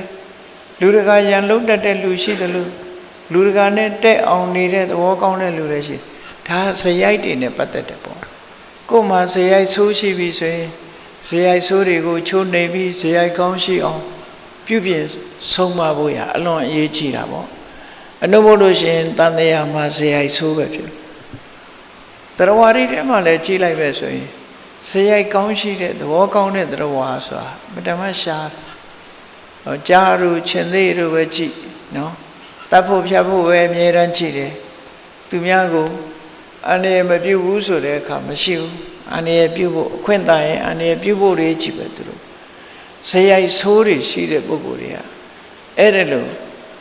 လူတကာရန်လုံးတတ်တဲ့လူရှိတယ်လို့လူတကာနဲ့တက်အောင်နေတဲ့သဘောကောင်းတဲ့လူတွေရှိဒါဇေယိုက်တွေနဲ့ပတ်သက်တယ်ပေါ့ကို့မှာဇေယိုက်ဆိုးရှိပြီဆိုရင်ဇေယိုက်ဆိုးတွေကိုချိုးနေပြီးဇေယိုက်ကောင်းရှိအောင်ပြုပြင်ဆုံးမဖို့ရအလွန်အရေးကြီးတာပေါ့အနုမို့လို့ရှိရင်တန်တရားမှာဇေယိုက်ဆိုးပဲဖြစ်တရားဝါရီထဲမှာလည်းကြည့်လိုက်ပဲဆိုရင်ဇေယိုက်ကောင်းရှိတဲ့သဘောကောင်းတဲ့တရားဝါဆိုတာမတမရှားကြာရူချင်သေးရူပဲကြည့်နော်တတ်ဖို့ဖြတ်ဖို့ပဲအမြဲတမ်းကြည့်တယ်သူများကိုအန္တရာယ်မပြုတ်ဘူးဆိုတဲ့အခါမရှိဘူးအန္တရာယ်ပြုတ်ဖို့အခွင့်အရေးအန္တရာယ်ပြုတ်ဖို့တွေကြည့်ပဲသူတို့ဇေယိုက်ဆိုးတွေရှိတဲ့ပုဂ္ဂိုလ်တွေကအဲ့ဒါလို့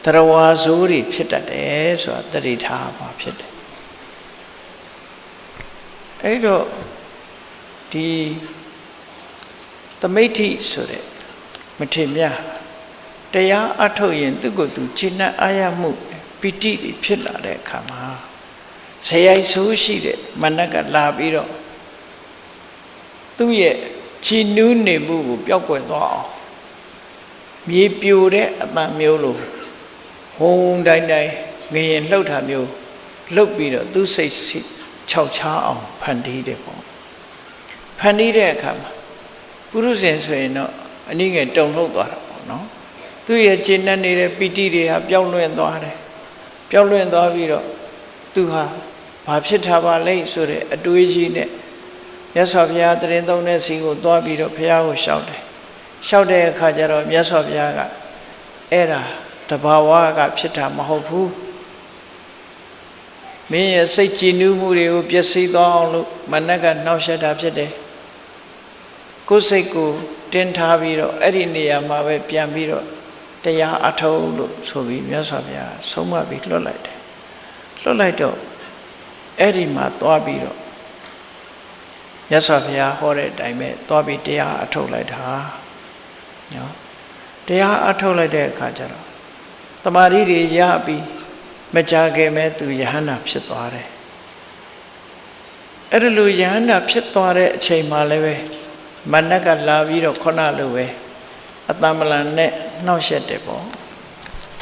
တရားဝါဆိုးတွေဖြစ်တတ်တယ်ဆိုတာသတိထားပါဖြစ်တယ်အဲ့တော့ဒီသမိဋ္ဌိဆိုတဲ့မထေမြတ်တရားအထုတ်ရင်သူကိုယ်သူခြေနဲ့အာရမှုပီတိတွေဖြစ်လာတဲ့အခါမှာဇေယိုက်ဆိုးရှိတဲ့မနက်ကလာပြီးတော့သူ့ရဲ့ခြေနူးနေမှုကိုပျောက်ကွယ်သွားအောင်မြေပြိုတဲ့အတန်မျိုးလိုဟုံးတိုင်းတိုင်းငရင်လှုပ်တာမျိုးလှုပ်ပြီးတော့သူ့စိတ်ခြောက်ခြားအောင်ဖန်တီးတယ်ပေါ့ဖန်တီးတဲ့အခါမှာပုရုဇဉ်ဆိုရင်တော့အနည်းငယ်တုန်လှုပ်သွားတာပေါ့နော်သူ့ရဲ့ခြေနဲ့နေတဲ့ပီတိတွေဟာပျောက်လွင့်သွားတယ်ပျောက်လွင့်သွားပြီးတော့သူဟာဘာဖြစ်ထားပါလဲဆိုတဲ့အတွေးကြီးနဲ့မြတ်စွာဘုရားတရင်သုံးတဲ့စီကိုသွားပြီးတော့ဘုရားကိုလျှောက်တယ်လျှောက်တဲ့အခါကျတော့မြတ်စွာဘုရားကအဲ့ဒါတဘာဝကဖြစ်တာမဟုတ်ဘူးမင်းရဲ့စိတ်ကြည်နူးမှုတွေကိုပျက်စီးသွားအောင်လို့မနက်ကနှောက်ယှက်တာဖြစ်တယ်ကိုယ်စိတ်ကိုတင်းထားပြီးတော့အဲ့ဒီနေရာမှာပဲပြန်ပြီးတော့တရားအထုတ်လို့ဆိုပြီးမြတ်စွာဘုရားဆုံးမပြီးလွတ်လိုက်တယ်လွတ်လိုက်တော့အဲ့ဒီမှာသွားပြီးတော့မြတ်စွာဘုရားဟောတဲ့အတိုင်းပဲသွားပြီးတရားအထုတ်လိုက်တာ နော်တရားအထုတ်လိုက်တဲ့အခါကျတော့တမာတိတွေရပြီးမကြခင်မဲ့သူယဟန္တာဖြစ်သွားတယ်အဲ့ဒါလိုယဟန္တာဖြစ်သွားတဲ့အချိန်မှလည်းပဲမနက်ကလာပြီးတော့ခုနလိုပဲအတမလန်နဲ့နှောက်ရက်တယ်ပေါ့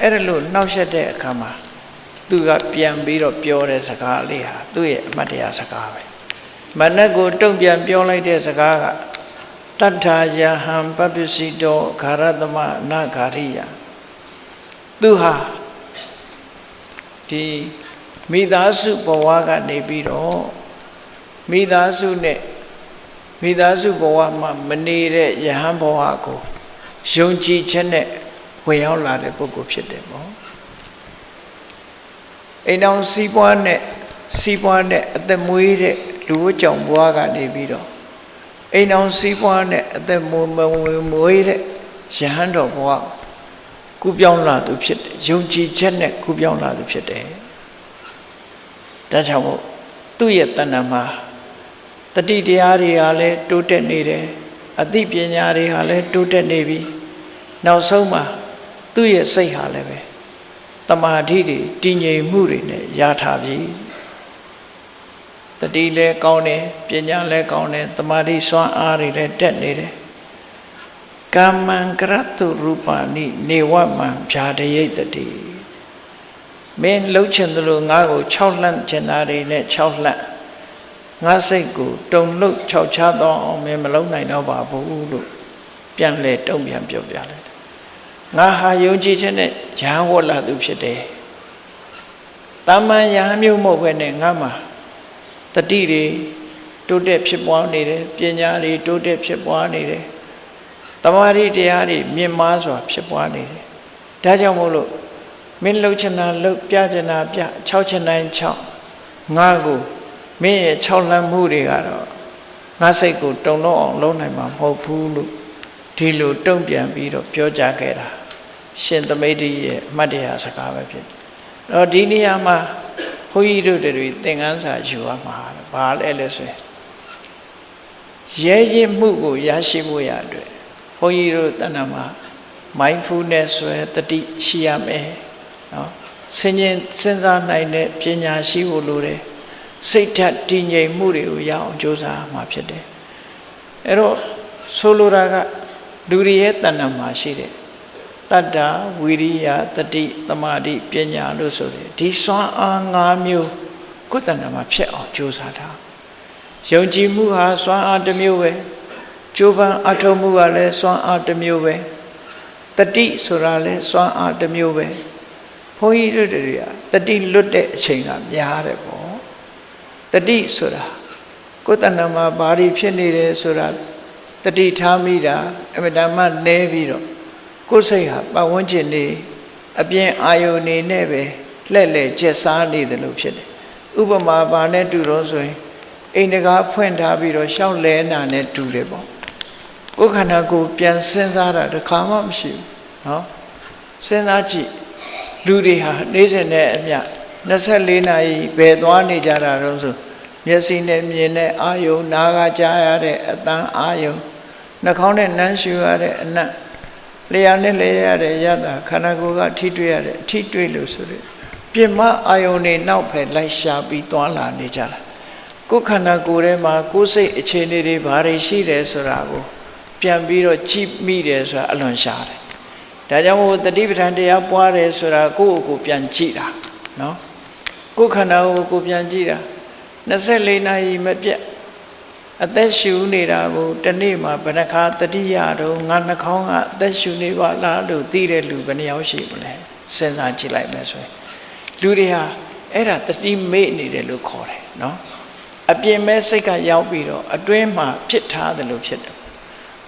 အဲ့ဒါလိုနှောက်ရက်တဲ့အခါမှာသူကပြန်ပြီးတော့ပြောတဲ့စကားလေးဟာသူ့ရဲ့အမှတ်တရစကားပဲမနက်ကိုတုံ့ပြန်ပြောလိုက်တဲ့စကားကတတ္ထာယဟံပပ္ပစီတောဂါရသမနာဂါရိယသူဟာဒီမိသားစုဘဝကနေပြီးတော့မိသားစုဘဝမှာမနေတဲ့ယဟန်ဘဝကိုယုံကြည်ချက်နဲ့ဝင်ရောက်လာတဲ့ပုဂ္ဂိုလ်ဖြစ်တယ်ပေါ့အိမ်တော်စီးပွားနဲ့အသက်မွေးတဲ့လူဝတ်ကြောင့်ဘဝကနေပြီးတော့အိမ်တော်စီးပွားနဲ့အသက်မွေးတဲ့ယဟန်တော်ဘဝကူပြောင်းလာသူဖြစ်တယ်ယုံကြည်ချက်နဲ့ကူပြောင်းလာသူဖြစ်တယ်ဒါကြောင့်မို့သူ့ရဲ့တဏ္ဍာမှာတတိတရားတွေဟာလည်းတိုးတက်နေတယ်အသိပညာတွေဟာလည်းတိုးတက်နေပြီနောက်ဆုံးမှာသူ့ရဲ့စိတ်ဟာလည်းပဲတမာတိတွေတည်ငြိမ်မှုတွေနဲ့ရထားပြီတတိလည်းကောင်းတယ်ပညာလည်းကောင်းတယ်တမာတိစွမ်းအားတွေလည်းတက်နေတယ်ကမ္မံကရတုရူပနိနေဝမံဖြာတရိတ်တိမင်းလှုပ်ချင်သလိုငါ့ကို6လှန့်ချင်တာတွေနဲ့6လှန့်ငါစိတ်ကိုတုံလှုပ်6ချတော့အောင်မင်းမလုံးနိုင်တော့ပါဘူးလို့ပြန်လဲတုံ့ပြန်ပြောပြလိုက်ငါဟာယုံကြည်ခြင်းနဲ့ဉာဏ်ဝတ်လာသူဖြစ်တယ်တာမန်ယဟန်မျိုးမဟုတ်ဘဲနဲ့ငါမှာတတိတွေတိုးတက်ဖြစ်ပွားနေတယ်ပညာတွေတိုးတက်ဖြစ်ပွားနေတယ်တမာတိတရားတွေမြင့်မားစွာဖြစ်ပွားနေတယ်ဒါကြောင့်မို့လို့မင်းလှုပ်ချင်တာလှုပ်ပြချင်တာပြ6ချင်တိုင်း6ငါကိုမင်းရဲ့6လမ်းမှုတွေကတော့ငါစိတ်ကိုတုံလို့အောင်လုံးနိုင်မှာမဟုတ်ဘူးလို့ဒီလိုတုံ့ပြန်ပြီးတော့ပြောကြခဲ့တာရှင်သမိတ္တိရဲ့အမှတ်တရစကားပဲဖြစ်တယ်။တော့ဒီနေရာမှာဘုန်းကြီးတို့တွေသင်ခန်းစာယူရမှာဘာလဲဆိုရင်ရဲရင့်မှုကိုရရှိမှုရအတွက်ဘုန်းကြီးတို့တဏ္ဍာမှာ mindfulness ဆိုတဲ့တတိရှိရမယ်နော်စဉ်းစားနိုင်တဲ့ပညာရှိဖို့လိုတယ်စိတ်ဓာတ်တည်ငြိမ်မှုတွေကိုရအောင်ကြိုးစားမှာဖြစ်တယ်အဲ့တော့ဆိုလိုတာကလူတွေရဲ့တဏ္ဍာမှာရှိတဲ့တတ္တဝိရိယတတိသမာဓိပညာလို့ဆိုတယ်ဒီစွမ်းအား၅မျိုးကိုယ်တဏ္ဍာမှာဖြစ်အောင်ကြိုးစားတာယုံကြည်မှုဟာစွမ်းအားတစ်မျိုးပဲကြိုးပမ်းအထောက်မှုကလည်းစွမ်းအားတစ်မျိုးပဲတတိဆိုတာလည်းစွမ်းအားတစ်မျိုးပဲဘုန်းကြီးတို့တွေကတတိလွတ်တဲ့အချိန်ကများတယ်ပေါ့တတိဆိုတာကိုယ်တဏ္ဍာမှာဘာတွေဖြစ်နေတယ်ဆိုတာတတိထားမိတာအမြဲတမ်းနဲပြီးတော့ကိုယ်စိတ်ဟာပတ်ဝန်းကျင်နေအပြင်အာယုန်နေနဲ့ပဲလှည့်လည်ကျက်စားနေတယ်လို့ဖြစ်တယ်ဥပမာဘာနဲ့တူတော့ဆိုရင်အိမ်တကားဖွင့်ထားပြီးတော့ရှောက်လဲနာနဲ့တူတယ်ပေါ့ကိုယ်ခန္ဓာကိုယ်ပြန်စဉ်းစားတာတစ်ခါမှမရှိဘူးနော်စဉ်းစားကြည့်လူတွေဟာနေ့စဉ်နဲ့အမျှ24နာရီဘယ်သွားနေကြတာတော့ဆိုမျက်စိနဲ့မြင်တဲ့အာယုံနားကကြားရတဲ့အသံအာယုံနှာခေါင်းနဲ့နမ်းရှူရတဲ့အနံ့လျှာနဲ့လဲရတဲ့ရတာခန္ဓာကိုယ်ကထိတွေ့ရတဲ့ထိတွေ့လို့ဆိုတဲ့ပြင်မအာယုံတွေနောက်ဖယ်လိုက်ရှာပြီးသွားလာနေကြတာကိုယ်ခန္ဓာကိုယ်ထဲမှာကိုယ်စိတ်အခြေအနေတွေဘာတွေရှိတယ်ဆိုတာကိုပြန်ပြီးတော့ကြည့်မိတယ်ဆိုတာအလွန်ရှားတယ်ဒါကြောင့်မို့တတိပဋ္ဌာန်တရားပွားတယ်ဆိုတာကိုယ့်ကိုယ်ပြန်ကြည့်တာနော်ကိုယ်ခန္ဓာကိုယ်ပြန်ကြည့်တာ24နာရီမပြတ်အသက်ရှူနေတာကိုတနေ့မှာဘယ်နှခါတတိယတော့ငါနှာခေါင်းကအသက်ရှူနေပါလားလို့သိတဲ့လူဘယ်နှယောက်ရှိမလဲစဉ်းစားကြည့်လိုက်မယ်ဆိုရင်လူတွေဟာအဲ့ဒါတတိမေ့နေတယ်လို့ခေါ်တယ်နော်အပြင်မဲ့စိတ်ကရောက်ပြီးတော့အတွင်းမှာဖြစ်ထားတယ်လို့ဖြစ်တယ်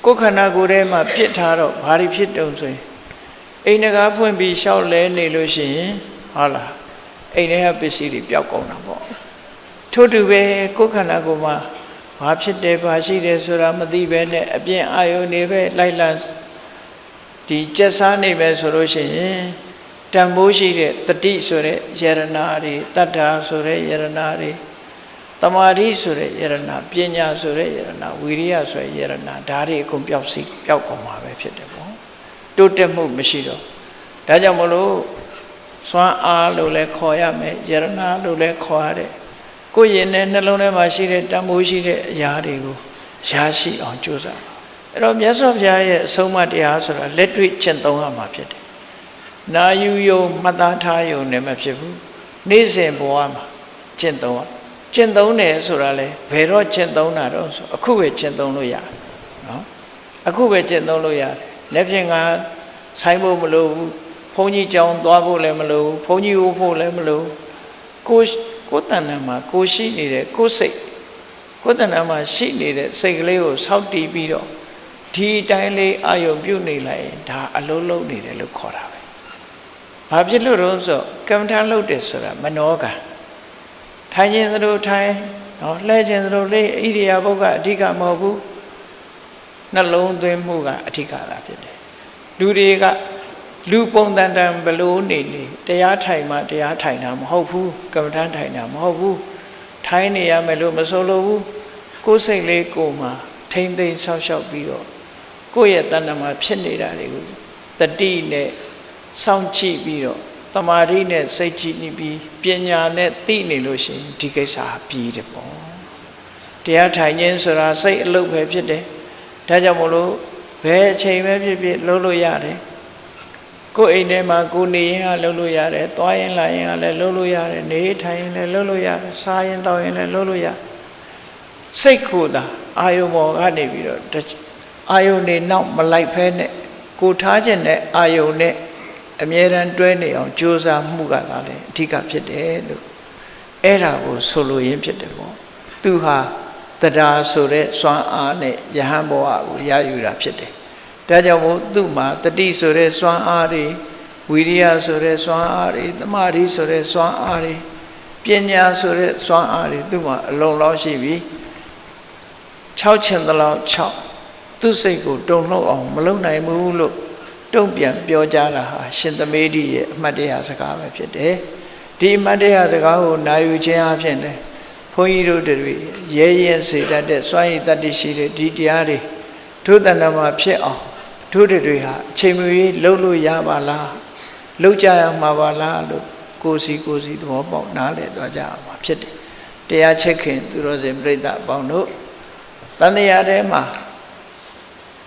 ကိုယ်ခန္ဓာကိုယ်ထဲမှာဖြစ်ထားတော့ဘာတွေဖြစ်တုံဆိုရင်အိမ်တကားဖွင့်ပြီးရှောက်လဲနေလို့ရှိရင်ဟုတ်လားအိမ်ထဲကပစ္စည်းတွေပျောက်ကုန်တာပေါ့ထို့တူပဲကိုယ်ခန္ဓာကိုယ်မှာဘာဖြစ်တယ်ဘာရှိတယ်ဆိုတာမသိပဲနဲ့အပြင်အာယုန်တွေပဲလိုက်လံဒီကျက်စားနေပဲဆိုလို့ရှိရင်တန်ဖိုးရှိတဲ့တတိဆိုတဲ့ယရနာတွေတတ္တာဆိုတဲ့ယရနာတွေ တမာတိဆိုတဲ့ယရဏပညာဆိုတဲ့ယရဏဝိရိယဆိုတဲ့ယရဏဒါတွေအကုန်ပျောက်စီပျောက်ကုန်မှာပဲဖြစ်တယ်ပေါ့တိုးတက်မှုမရှိတော့ဒါကြောင့်မလို့စွမ်းအားလို့လည်းခေါ်ရမယ်ယရဏလို့လည်းခေါ်ရတယ်ကိုယ်ရင်နဲ့နှလုံးထဲမှာရှိတဲ့တန်ဖိုးရှိတဲ့အရာတွေကိုရရှိအောင်ကြိုးစားအဲ့တော့မြတ်စွာဘုရားရဲ့အဆုံးအမတရားဆိုတာလက်တွေ့ကျင့်သုံးရမှာဖြစ်တယ်နာယူယုံမှတ်သားထားယုံနဲ့မဖြစ်ဘူးနေ့စဉ်ဘဝမှာကျင့်သုံးတယ်ဆိုတာလေဘယ်တော့ကျင့်သုံးတာတော့ဆိုအခုပဲကျင့်သုံးလို့ရတယ်နော်အခုပဲကျင့်သုံးလို့ရတယ်လက်ဖြင့်ငါဆိုင်ဖို့မလိုဘူးဘုန်းကြီးကြောင်းသွားဖို့လည်းမလိုဘူးဘုန်းကြီးဝတ်ဖို့လည်းမလိုကိုယ်တဏ္ဍာမှာကိုရှိနေတဲ့ကိုယ်စိတ်ကိုယ်တဏ္ဍာမှာရှိနေတဲ့စိတ်ကလေးကိုစောင့်တည်ပြီးတော့ဒီတိုင်းလေးအာယုံပြုတ်နေလိုက်ရင်ဒါအလုံးလုံးနေတယ်လို့ခေါ်တာပဲဘာဖြစ်လို့တော့ဆိုကမ္မထာလုပ်တယ်ဆိုတာမနောကထိုင်ခြင်းသလိုထိုင်နော်လှဲခြင်းသလိုလှဲဣရိယာပုတ်ကအဓိကမဟုတ်ဘူးနှလုံးသွင်းမှုကအဓိကတာဖြစ်တယ်လူတွေကလူပုံတန်တန်ဘလို့နေတရားထိုင်မှတရားထိုင်တာမဟုတ်ဘူးကမ္မထာထိုင်တာမဟုတ်ဘူးထိုင်နေရမယ်လို့မဆိုလိုဘူးကိုယ်စိတ်လေးကိုယ်မှာထိမ့်သိမ်းဆောက်ရှောက်ပြီးတော့ကိုယ့်ရဲ့တဏ္ဍာမှာဖြစ်နေတာတွေကိုတတိနဲ့စောင့်ကြည့်ပြီးတော့တမာတိနဲ့စိတ်ကြည်နေပြီးပညာနဲ့သိနေလို့ရှိရင်ဒီကိစ္စပြီးတယ်ပေါ့တရားထိုင်ခြင်းဆိုတာစိတ်အလုပ်ပဲဖြစ်တယ်ဒါကြောင့်မို့လို့ဘယ်အချိန်ပဲဖြစ်ဖြစ်လုပ်လို့ရတယ်ကိုယ်အိမ်ထဲမှာကိုနေရင်ကလုပ်လို့ရတယ်သွားရင်လာရင်ကလည်းလုပ်လို့ရတယ်နေထိုင်ရင်လည်းလုပ်လို့ရတယ်စားရင်တောက်ရင်လည်းလုပ်လို့ရစိတ်ကိုသာအာယုံပေါ်ကနေပြီးတော့အာယုံနေနောက်မလိုက်ဖဲနဲ့ကိုထားခြင်းနဲ့အာယုံနဲ့အမြဲတမ်းတွဲနေအောင်ကြိုးစားမှုကသာလေအဓိကဖြစ်တယ်လို့အဲ့ဒါကိုဆိုလိုရင်းဖြစ်တယ်ပေါ့သူဟာတရားဆိုတဲ့စွမ်းအားနဲ့ယဟန်ဘဝကိုရယူတာဖြစ်တယ်ဒါကြောင့်မို့သူ့မှာတတိဆိုတဲ့စွမ်းအားတွေဝိရိယဆိုတဲ့စွမ်းအားတွေသမာဓိဆိုတဲ့စွမ်းအားတွေပညာဆိုတဲ့စွမ်းအားတွေသူ့မှာအလုံးလောက်ရှိပြီ6ချင်သလောက်6သူ့စိတ်ကိုတုံ့လှုပ်အောင်မလုပ်နိုင်ဘူးလို့တုံ့ပြန်ပြောကြတာဟာရှင်သမေတိရဲ့အမှတ်တရစကားပဲဖြစ်တယ်ဒီအမှတ်တရစကားကိုနာယူခြင်းအဖြစ်နဲ့ဘုန်းကြီးတို့တွေရဲရဲစေတတ်တဲ့စွမ်းရည်တတ္တိရှိတဲ့ဒီတရားတွေဒုတဏ္ဍမှာဖြစ်အောင်တို့တွေဟာအချိန်မရွေးလှုပ်လို့ရပါလားလှုပ်ကြရမှာပါလားလို့ကိုယ်စီသဘောပေါက်နားလည်သွားကြမှာဖြစ်တယ်တရားချက်ခင်သူတော်စင်ပြိဿအပေါင်းတို့တန်တရားထဲမှာ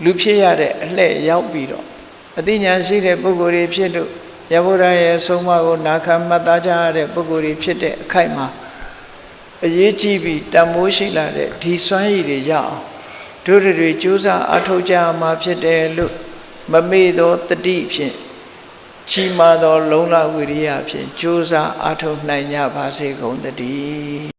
လူဖြစ်ရတဲ့အလှည့်ရောက်ပြီးတော့အသိဉာဏ်ရှိတဲ့ပုဂ္ဂိုလ်တွေဖြစ်လို့ရဗုဒ္ဓရဲ့ဆုံးမကိုနာခံမှတ်သားကြရတဲ့ပုဂ္ဂိုလ်တွေဖြစ်တဲ့အခိုက်မှာအရေးကြီးပြီးတန်ဖိုးရှိလာတဲ့ဒီစွမ်းရည်တွေရအောင်တို့တွေကြိုးစားအထောက်ကြမှာဖြစ်တယ်လို့မမေ့သောတတိဖြင့်ကြီးမားသောလုံလဝိရိယဖြင့်ကြိုးစားအထောက်နိုင်ကြပါစေကုန်သတည်း